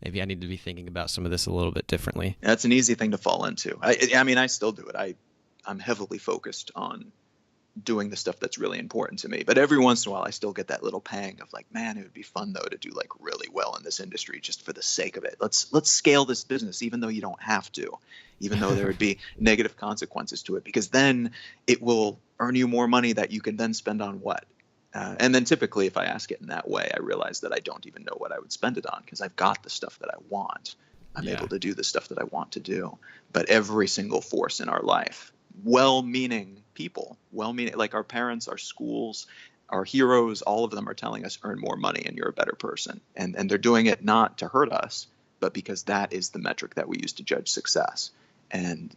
maybe I need to be thinking about some of this a little bit differently. That's an easy thing to fall into. I mean, I still do it. I'm heavily focused on doing the stuff that's really important to me. But every once in a while, I still get that little pang of like, man, it would be fun though to do like really well in this industry just for the sake of it. Let's scale this business, even though you don't have to, even though there would be negative consequences to it, because then it will earn you more money that you can then spend on what? And then typically, if I ask it in that way, I realize that I don't even know what I would spend it on, because I've got the stuff that I want. I'm able to do the stuff that I want to do. But every single force in our life, well-meaning people, like our parents, our schools, our heroes, all of them are telling us earn more money and you're a better person. And they're doing it not to hurt us, but because that is the metric that we use to judge success. And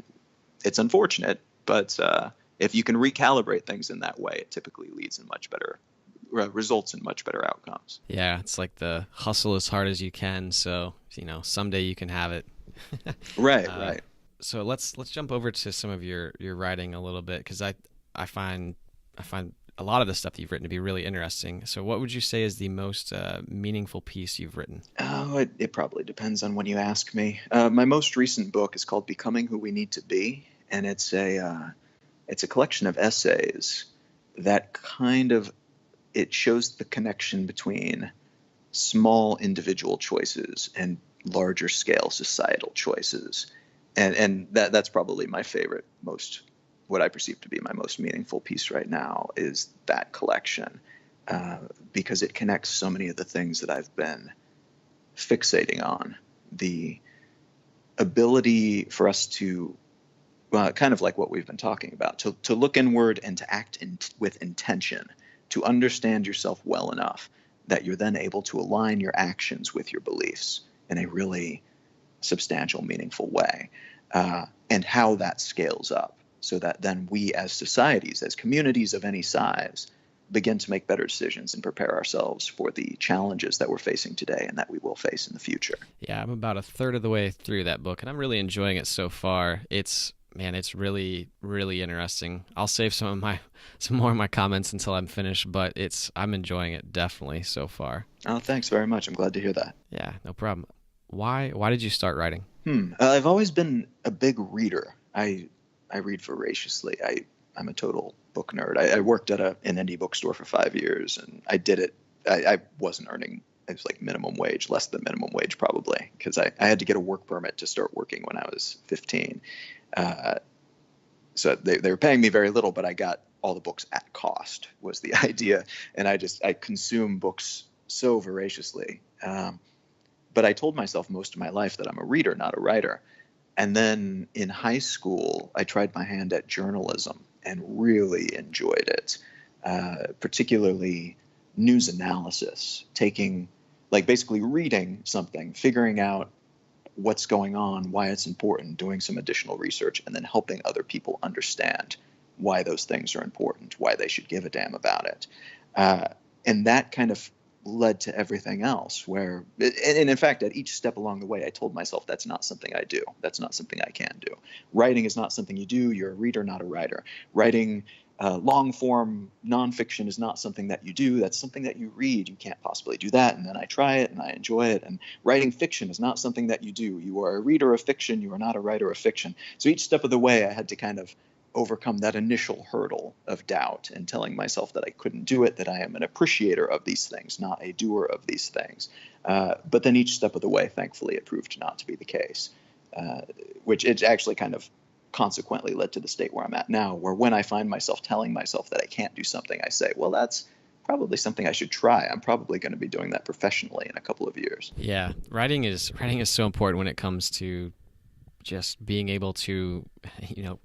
it's unfortunate, but if you can recalibrate things in that way, it typically leads in much better results in much better outcomes. Yeah, it's like the hustle as hard as you can, so someday you can have it. Right. So let's jump over to some of your writing a little bit, because I find a lot of the stuff that you've written to be really interesting. So what would you say is the most meaningful piece you've written? Oh, it probably depends on when you ask me. My most recent book is called Becoming Who We Need to Be, and it's a collection of essays that it shows the connection between small individual choices and larger scale societal choices. And that's probably my favorite, what I perceive to be my most meaningful piece right now is that collection, because it connects so many of the things that I've been fixating on. The ability for us to, kind of like what we've been talking about, to look inward and to act with intention, to understand yourself well enough that you're then able to align your actions with your beliefs in a really substantial, meaningful way, and how that scales up, so that then we as societies, as communities of any size, begin to make better decisions and prepare ourselves for the challenges that we're facing today and that we will face in the future. Yeah, I'm about a third of the way through that book, and I'm really enjoying it so far. It's really, really interesting. I'll save some more of my comments until I'm finished, but I'm enjoying it definitely so far. Oh, thanks very much. I'm glad to hear that. Yeah, no problem. Why did you start writing? I've always been a big reader. I read voraciously. I'm a total book nerd. I worked at an indie bookstore for 5 years, and I did it. I wasn't earning it was like minimum wage, less than minimum wage probably, because I had to get a work permit to start working when I was 15. So they were paying me very little, but I got all the books at cost was the idea. And I consume books so voraciously. But I told myself most of my life that I'm a reader, not a writer. And then in high school, I tried my hand at journalism and really enjoyed it, particularly news analysis, basically reading something, figuring out what's going on, why it's important, doing some additional research, and then helping other people understand why those things are important, why they should give a damn about it. And that kind of led to everything else and in fact, at each step along the way, I told myself that's not something I do. That's not something I can do. Writing is not something you do. You're a reader, not a writer. Writing long form nonfiction is not something that you do. That's something that you read. You can't possibly do that. And then I try it and I enjoy it. And writing fiction is not something that you do. You are a reader of fiction. You are not a writer of fiction. So each step of the way, I had to kind of overcome that initial hurdle of doubt and telling myself that I couldn't do it, that I am an appreciator of these things, not a doer of these things. But then each step of the way, thankfully, it proved not to be the case, which it actually kind of consequently led to the state where I'm at now, where when I find myself telling myself that I can't do something, I say, well, that's probably something I should try. I'm probably going to be doing that professionally in a couple of years. Yeah, writing is so important when it comes to just being able to,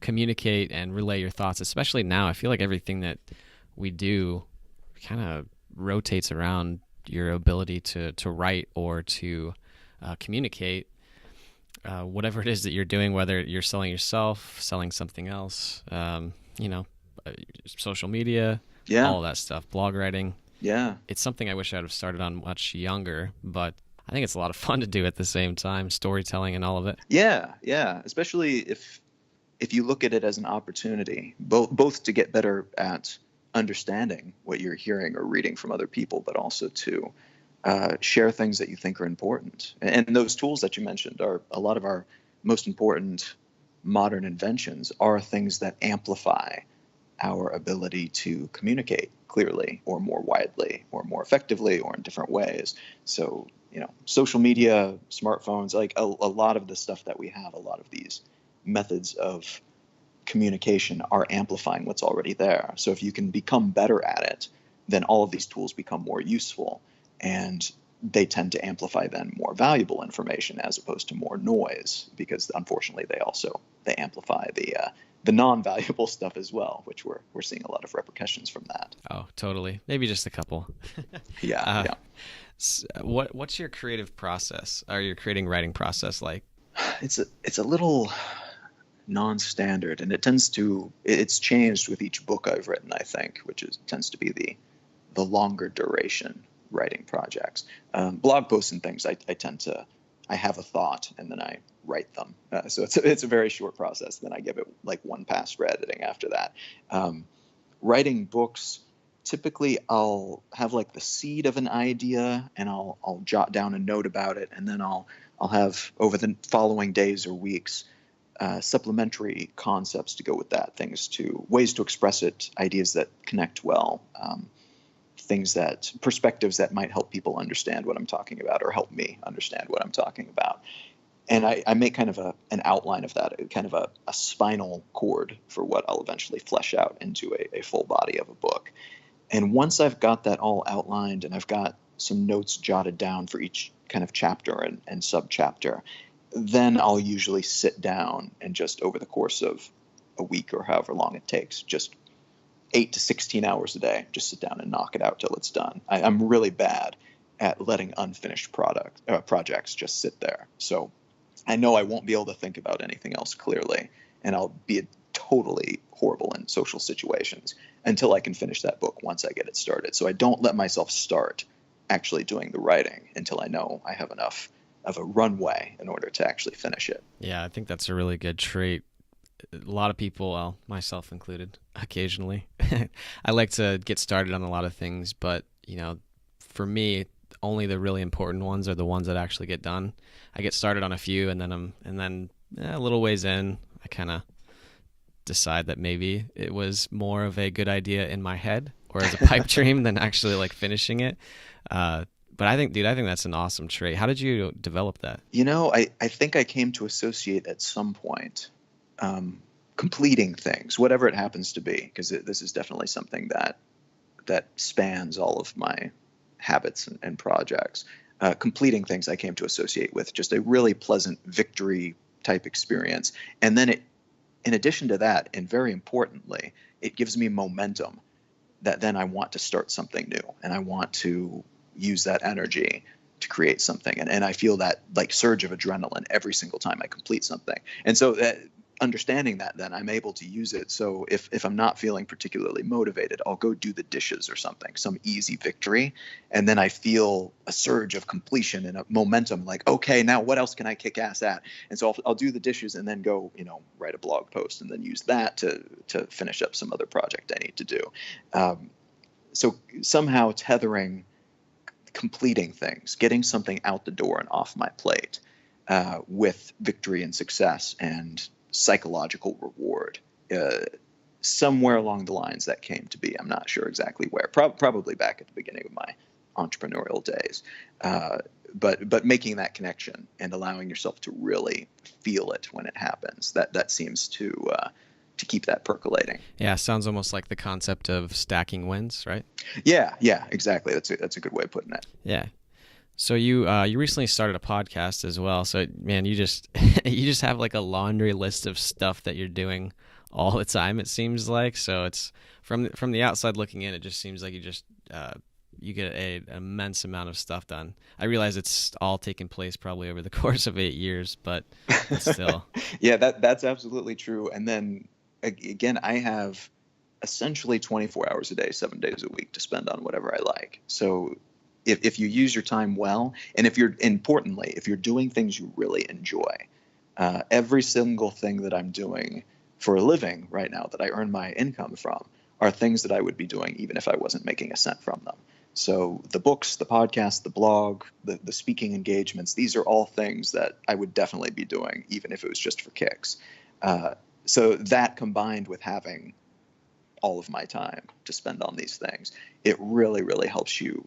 communicate and relay your thoughts, especially now. I feel like everything that we do kind of rotates around your ability to write or to communicate whatever it is that you're doing, whether you're selling yourself, selling something else, social media, all that stuff, blog writing. Yeah. It's something I wish I'd have started on much younger, but I think it's a lot of fun to do at the same time, storytelling and all of it. Yeah, especially if you look at it as an opportunity, both to get better at understanding what you're hearing or reading from other people, but also to share things that you think are important. And those tools that you mentioned are a lot of our most important modern inventions are things that amplify our ability to communicate clearly or more widely or more effectively or in different ways. So, social media, smartphones, like a lot of the stuff that we have, a lot of these methods of communication are amplifying what's already there. So if you can become better at it, then all of these tools become more useful, and they tend to amplify then more valuable information as opposed to more noise, because unfortunately they amplify the non-valuable stuff as well, which we're seeing a lot of repercussions from that. Oh, totally. Maybe just a couple. Yeah. What's your creative process, or your writing process like? It's a little non-standard, and it's changed with each book I've written, I think, which tends to be the longer duration writing projects. Blog posts and things, I have a thought and then I write them. So it's a very short process. Then I give it like one pass for editing after that. Writing books, typically I'll have like the seed of an idea and I'll jot down a note about it, and then I'll have over the following days or weeks supplementary concepts to go with that, ways to express it, ideas that connect well, perspectives that might help people understand what I'm talking about or help me understand what I'm talking about. And I make kind of an outline of that, kind of a spinal cord for what I'll eventually flesh out into a full body of a book. And once I've got that all outlined and I've got some notes jotted down for each kind of chapter and sub-chapter, then I'll usually sit down and just over the course of a week or however long it takes, just 8 to 16 hours a day, just sit down and knock it out till it's done. I'm really bad at letting unfinished projects just sit there. So I know I won't be able to think about anything else clearly, and I'll be totally horrible in social situations until I can finish that book once I get it started. So I don't let myself start actually doing the writing until I know I have enough of a runway in order to actually finish it. Yeah, I think that's a really good trait. A lot of people, well, myself included, occasionally, I like to get started on a lot of things, but, for me, only the really important ones are the ones that actually get done. I get started on a few, and then a little ways in, I kind of decide that maybe it was more of a good idea in my head or as a pipe dream than actually like finishing it. But I think that's an awesome trait. How did you develop that? I think I came to associate at some point completing things, whatever it happens to be, because this is definitely something that spans all of my habits and projects. Completing things I came to associate with just a really pleasant victory type experience. And then in addition to that, and very importantly, it gives me momentum that then I want to start something new, and I want to use that energy to create something. And I feel that like surge of adrenaline every single time I complete something. And so understanding that, then I'm able to use it. So if I'm not feeling particularly motivated, I'll go do the dishes or something, some easy victory. And then I feel a surge of completion and a momentum, like, okay, now what else can I kick ass at? And so I'll do the dishes and then go, write a blog post and then use that to finish up some other project I need to do. So somehow tethering completing things, getting something out the door and off my plate with victory and success and psychological reward, somewhere along the lines that came to be. I'm not sure exactly where, probably back at the beginning of my entrepreneurial days, but making that connection and allowing yourself to really feel it when it happens, that seems to keep that percolating. Yeah, sounds almost like the concept of stacking wins, right? Yeah, exactly. That's a good way of putting it. Yeah. So you recently started a podcast as well. So man, you just have like a laundry list of stuff that you're doing all the time, it seems like. So it's from the outside looking in, it just seems like you get an immense amount of stuff done. I realize it's all taken place probably over the course of 8 years, but still. Yeah, that's absolutely true. And then again, I have essentially 24 hours a day, 7 days a week to spend on whatever I like. So if you use your time well, and if you're doing things you really enjoy, every single thing that I'm doing for a living right now that I earn my income from are things that I would be doing even if I wasn't making a cent from them. So the books, the podcast, the blog, the speaking engagements, these are all things that I would definitely be doing even if it was just for kicks. So that combined with having all of my time to spend on these things, it really, really helps you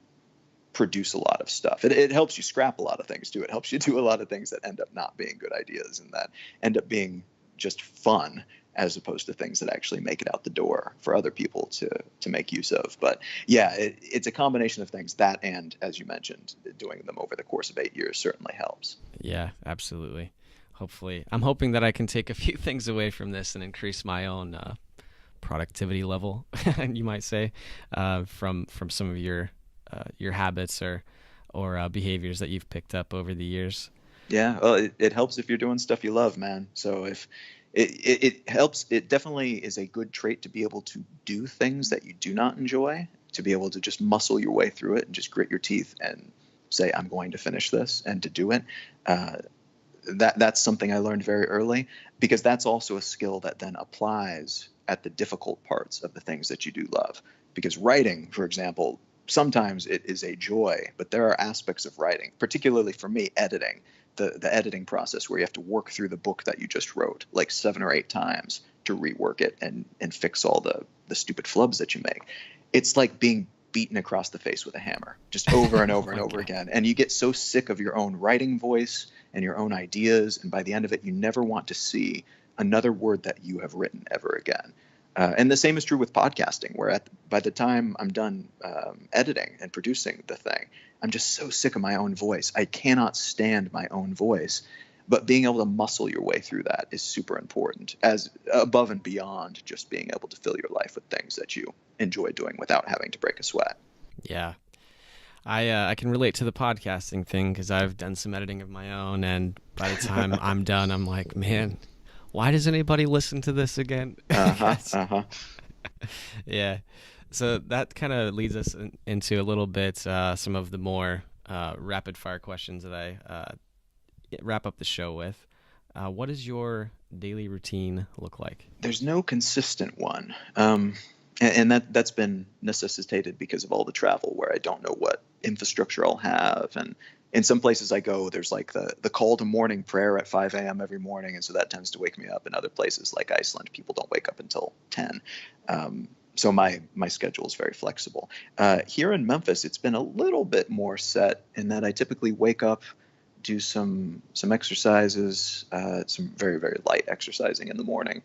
produce a lot of stuff. It helps you scrap a lot of things too. It helps you do a lot of things that end up not being good ideas and that end up being just fun, as opposed to things that actually make it out the door for other people to make use of. But yeah, it's a combination of things, that and, as you mentioned, doing them over the course of 8 years certainly helps. Yeah, absolutely. Hopefully, I'm hoping that I can take a few things away from this and increase my own productivity level, you might say, from some of your habits or behaviors that you've picked up over the years. Yeah, well, it helps if you're doing stuff you love, man. So if it helps, it definitely is a good trait to be able to do things that you do not enjoy, to be able to just muscle your way through it and just grit your teeth and say, I'm going to finish this, and to do it. That's something I learned very early, because that's also a skill that then applies at the difficult parts of the things that you do love. Because writing, for example, sometimes it is a joy, but there are aspects of writing, particularly for me, editing, the editing process where you have to work through the book that you just wrote like 7 or 8 times to rework it and fix all the stupid flubs that you make. It's like being beaten across the face with a hammer, just over and over and over again. And you get so sick of your own writing voice and your own ideas, and by the end of it, you never want to see another word that you have written ever again. And the same is true with podcasting, where by the time I'm done editing and producing the thing, I'm just so sick of my own voice. I cannot stand my own voice. But being able to muscle your way through that is super important, as above and beyond just being able to fill your life with things that you enjoy doing without having to break a sweat. Yeah. I can relate to the podcasting thing because I've done some editing of my own, and by the time I'm done, I'm like, man, why does anybody listen to this again? Yeah. So that kind of leads us into a little bit some of the more rapid fire questions that I wrap up the show with. What does your daily routine look like? There's no consistent one. And that's been necessitated because of all the travel, where I don't know what infrastructure I'll have. And in some places I go, there's like the call to morning prayer at 5 a.m. every morning. And so that tends to wake me up. In other places like Iceland, people don't wake up until 10. So my schedule is very flexible. Here in Memphis, it's been a little bit more set in that I typically wake up, do some exercises, some very, very light exercising in the morning,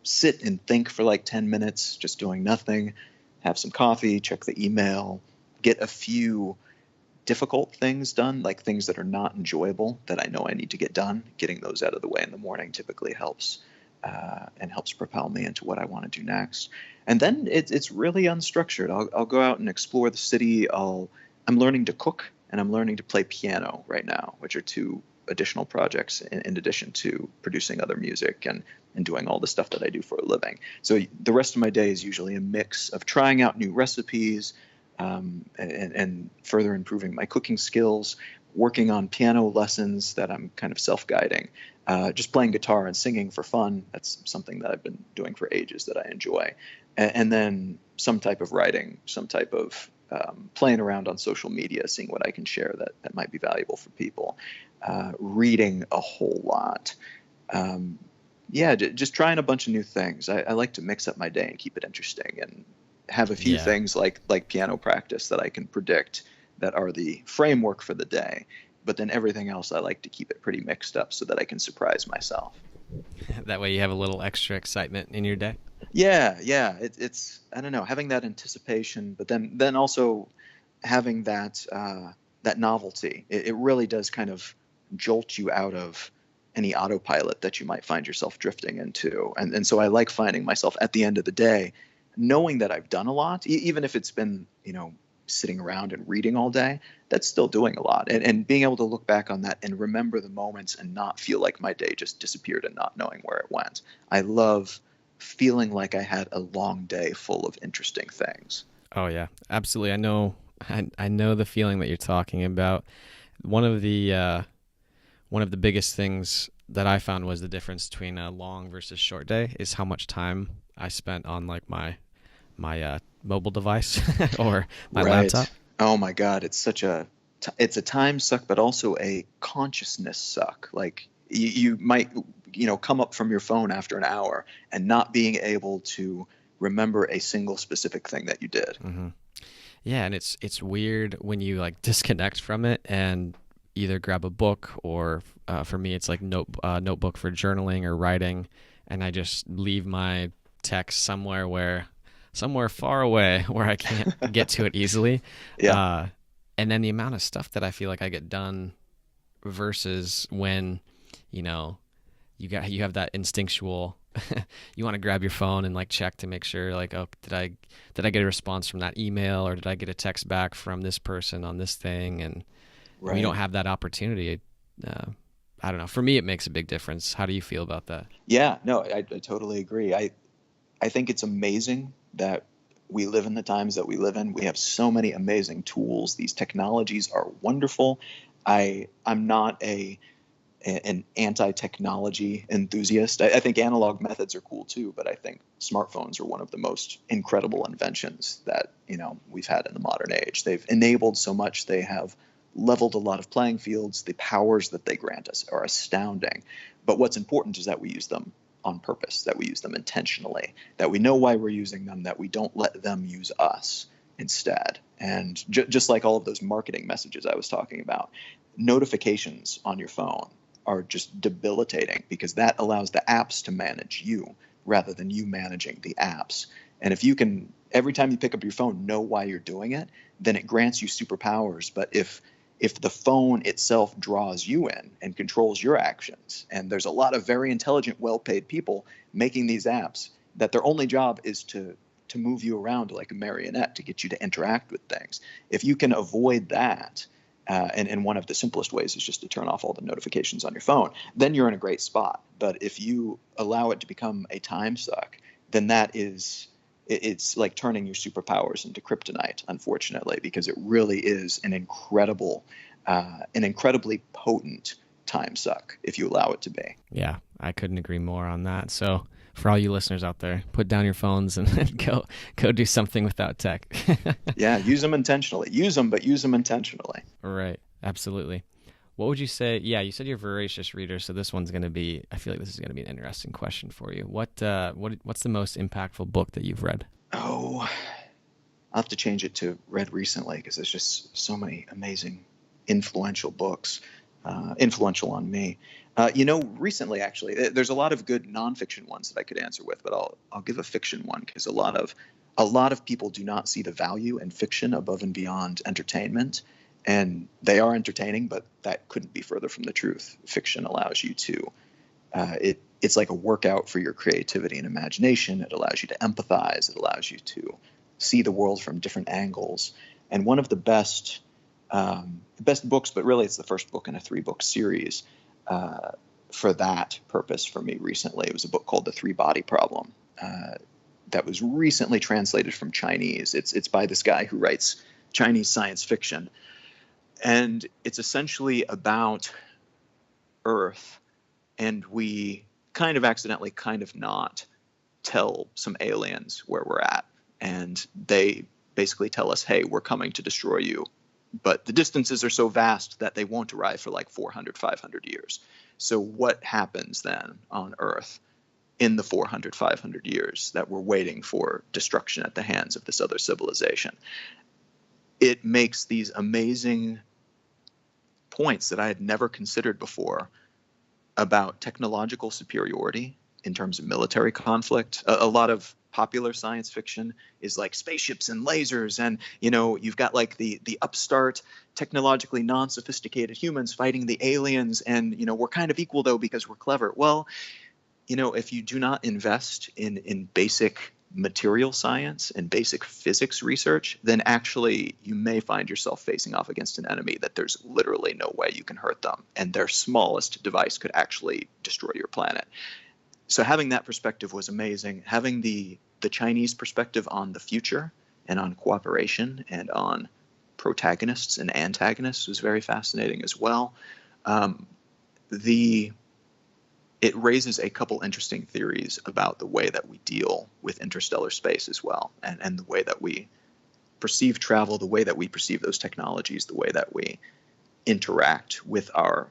sit and think for like 10 minutes, just doing nothing, have some coffee, check the email, get a few difficult things done, like things that are not enjoyable that I know I need to get done. Getting those out of the way in the morning typically helps, and helps propel me into what I want to do next. And then it's really unstructured. I'll go out and explore the city. I'm learning to cook and I'm learning to play piano right now, which are two additional projects in addition to producing other music and doing all the stuff that I do for a living. So the rest of my day is usually a mix of trying out new recipes, and further improving my cooking skills, working on piano lessons that I'm kind of self-guiding, just playing guitar and singing for fun. That's something that I've been doing for ages that I enjoy. And then some type of writing, some type of playing around on social media, seeing what I can share that might be valuable for people, reading a whole lot. Just trying a bunch of new things. I like to mix up my day and keep it interesting and have a few things like piano practice that I can predict that are the framework for the day. But then everything else, I like to keep it pretty mixed up so that I can surprise myself. That way you have a little extra excitement in your day. Yeah. It's I don't know, having that anticipation, but then also having that novelty. It really does kind of jolt you out of any autopilot that you might find yourself drifting into. And so I like finding myself at the end of the day, knowing that I've done a lot, even if it's been, sitting around and reading all day, that's still doing a lot. And being able to look back on that and remember the moments and not feel like my day just disappeared and not knowing where it went. I love feeling like I had a long day full of interesting things. Oh yeah, absolutely. I know the feeling that you're talking about. One of the biggest things that I found was the difference between a long versus short day is how much time I spent on like my mobile device or my laptop. Oh my God, it's a time suck, but also a consciousness suck. Like you might come up from your phone after an hour and not being able to remember a single specific thing that you did. Mm-hmm. Yeah, and it's weird when you like disconnect from it and either grab a book or for me it's like notebook for journaling or writing, and I just leave my text somewhere far away where I can't get to it easily. Yeah. And then the amount of stuff that I feel like I get done versus when you have that instinctual you want to grab your phone and like check to make sure like, oh, did I get a response from that email, or did I get a text back from this person on this thing? And when you don't have that opportunity, I don't know. For me, it makes a big difference. How do you feel about that? Yeah, no, I totally agree. I think it's amazing that we live in the times that we live in. We have so many amazing tools. These technologies are wonderful. I'm not an anti-technology enthusiast. I think analog methods are cool too, but I think smartphones are one of the most incredible inventions that we've had in the modern age. They've enabled so much. They have leveled a lot of playing fields. The powers that they grant us are astounding. But what's important is that we use them on purpose, that we use them intentionally, that we know why we're using them, that we don't let them use us instead. And just like all of those marketing messages I was talking about, notifications on your phone are just debilitating because that allows the apps to manage you rather than you managing the apps. And if you can, every time you pick up your phone, know why you're doing it, then it grants you superpowers. But if the phone itself draws you in and controls your actions, and there's a lot of very intelligent, well-paid people making these apps that their only job is to move you around like a marionette to get you to interact with things. If you can avoid that, and one of the simplest ways is just to turn off all the notifications on your phone, then you're in a great spot. But if you allow it to become a time suck, then it's like turning your superpowers into kryptonite, unfortunately, because it really is an incredibly potent time suck if you allow it to be. Yeah, I couldn't agree more on that. So for all you listeners out there, put down your phones and go do something without tech. Yeah, use them intentionally. Use them, but use them intentionally. Right, absolutely. What would you say? Yeah, you said you're a voracious reader, so this one's going to be, I feel like this is going to be an interesting question for you. What's the most impactful book that you've read? Oh, I'll have to change it to read recently because there's just so many amazing, influential books, influential on me. Recently, actually, there's a lot of good nonfiction ones that I could answer with, but I'll give a fiction one because a lot of people do not see the value in fiction above and beyond entertainment. And they are entertaining, but that couldn't be further from the truth. Fiction allows you to, it's like a workout for your creativity and imagination. It allows you to empathize. It allows you to see the world from different angles. And one of the best books, but really it's the first book in a 3-book series for that purpose for me recently. It was a book called The 3-Body Problem that was recently translated from Chinese. It's by this guy who writes Chinese science fiction. And it's essentially about Earth, and we kind of accidentally, kind of not, tell some aliens where we're at. And they basically tell us, hey, we're coming to destroy you. But the distances are so vast that they won't arrive for like 400, 500 years. So what happens then on Earth in the 400, 500 years that we're waiting for destruction at the hands of this other civilization? It makes these amazing points that I had never considered before about technological superiority in terms of military conflict. A lot of popular science fiction is like spaceships and lasers, and you've got like the upstart, technologically non-sophisticated humans fighting the aliens, and we're kind of equal though because we're clever. Well, if you do not invest in basic material science and basic physics research, then actually you may find yourself facing off against an enemy that there's literally no way you can hurt them, and their smallest device could actually destroy your planet. So having that perspective was amazing. Having the Chinese perspective on the future and on cooperation and on protagonists and antagonists was very fascinating as well. It raises a couple interesting theories about the way that we deal with interstellar space as well, and the way that we perceive travel, the way that we perceive those technologies, the way that we interact with our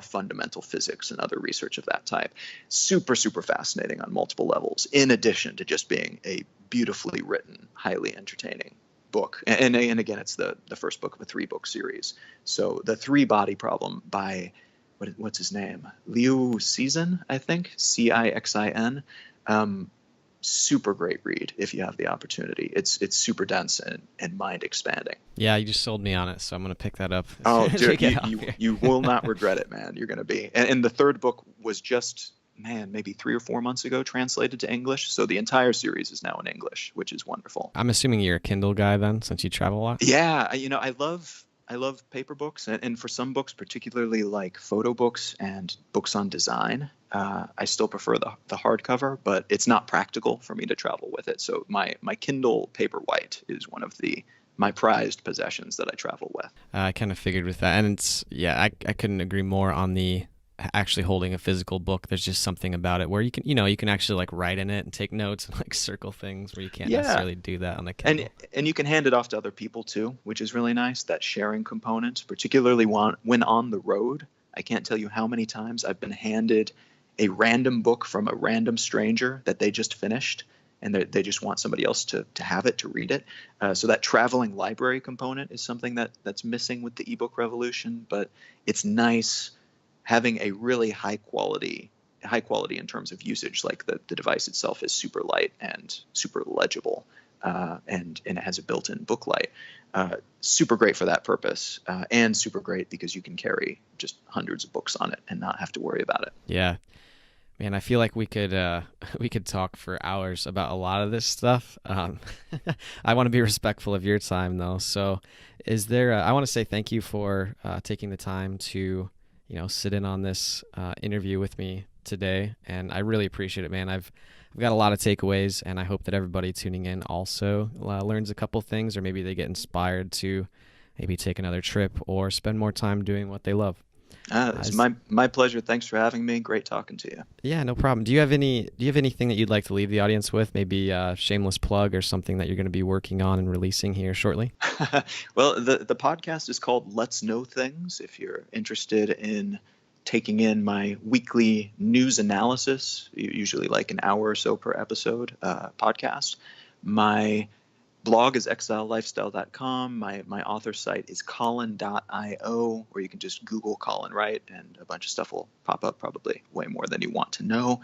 fundamental physics and other research of that type. Super, super fascinating on multiple levels, in addition to just being a beautifully written, highly entertaining book. And again, it's the first book of a 3-book series. So The 3-Body Problem by, what's his name? Liu Cixin, I think, Cixin. Super great read if you have the opportunity. It's super dense and mind expanding. Yeah, you just sold me on it, so I'm going to pick that up. Oh, dude, you will not regret it, man. You're going to be. And the 3rd book was just, maybe 3 or 4 months ago translated to English. So the entire series is now in English, which is wonderful. I'm assuming you're a Kindle guy then, since you travel a lot? Yeah, I love paper books, and for some books, particularly like photo books and books on design, I still prefer the hardcover, but it's not practical for me to travel with it. So my Kindle Paperwhite is one of my prized possessions that I travel with. I kind of figured with that, and I couldn't agree more on the actually holding a physical book. There's just something about it where you can actually like write in it and take notes and like circle things where you can't necessarily do that on a Kindle. And you can hand it off to other people too, which is really nice. That sharing component, particularly when on the road. I can't tell you how many times I've been handed a random book from a random stranger that they just finished, and they just want somebody else to have it, to read it. So that traveling library component is something that's missing with the ebook revolution, but it's nice having a really high quality in terms of usage. Like the device itself is super light and super legible, and it has a built-in book light. Super great for that purpose, and super great because you can carry just hundreds of books on it and not have to worry about it. Yeah. Man, I feel like we could talk for hours about a lot of this stuff. I want to be respectful of your time, though. So, I want to say thank you for taking the time to, sit in on this interview with me today, and I really appreciate it, man. I've got a lot of takeaways, and I hope that everybody tuning in also learns a couple things, or maybe they get inspired to maybe take another trip or spend more time doing what they love. It's my pleasure. Thanks for having me. Great talking to you. Yeah, no problem. Do you have anything that you'd like to leave the audience with? Maybe a shameless plug or something that you're going to be working on and releasing here shortly? Well, the podcast is called Let's Know Things. If you're interested in taking in my weekly news analysis, usually like an hour or so per episode podcast, My blog is exilelifestyle.com. My author site is Colin.io, where you can just Google Colin Wright and a bunch of stuff will pop up, probably way more than you want to know.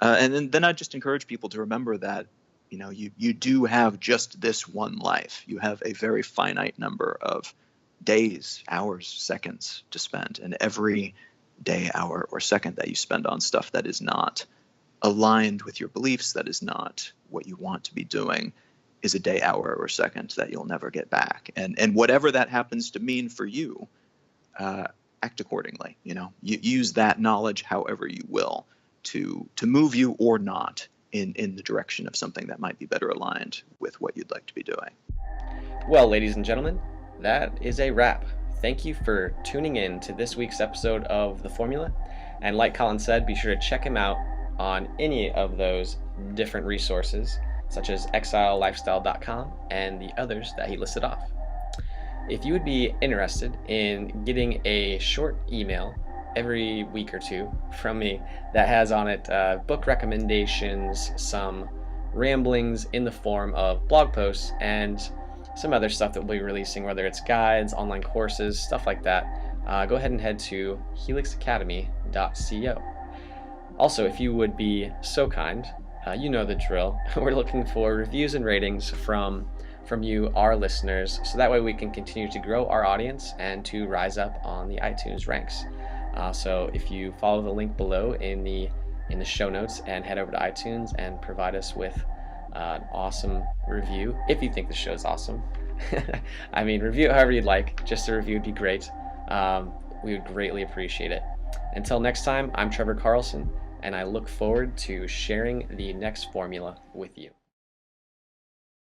And then I just encourage people to remember that, you do have just this one life. You have a very finite number of days, hours, seconds to spend. And every day, hour, or second that you spend on stuff that is not aligned with your beliefs, that is not what you want to be doing, is a day, hour, or second that you'll never get back. And whatever that happens to mean for you, act accordingly. You use that knowledge however you will to move you or not in the direction of something that might be better aligned with what you'd like to be doing. Well, ladies and gentlemen, that is a wrap. Thank you for tuning in to this week's episode of The Formula. And like Colin said, be sure to check him out on any of those different resources, such as exilelifestyle.com and the others that he listed off. If you would be interested in getting a short email every week or two from me that has on it book recommendations, some ramblings in the form of blog posts, and some other stuff that we'll be releasing, whether it's guides, online courses, stuff like that, go ahead and head to helixacademy.co. Also, if you would be so kind, you know the drill. We're looking for reviews and ratings from you, our listeners, so that way we can continue to grow our audience and to rise up on the iTunes ranks. So if you follow the link below in the show notes and head over to iTunes and provide us with an awesome review, if you think the show's awesome. I mean, review it however you'd like. Just a review would be great. We would greatly appreciate it. Until next time, I'm Trevor Carlson, and I look forward to sharing the next formula with you.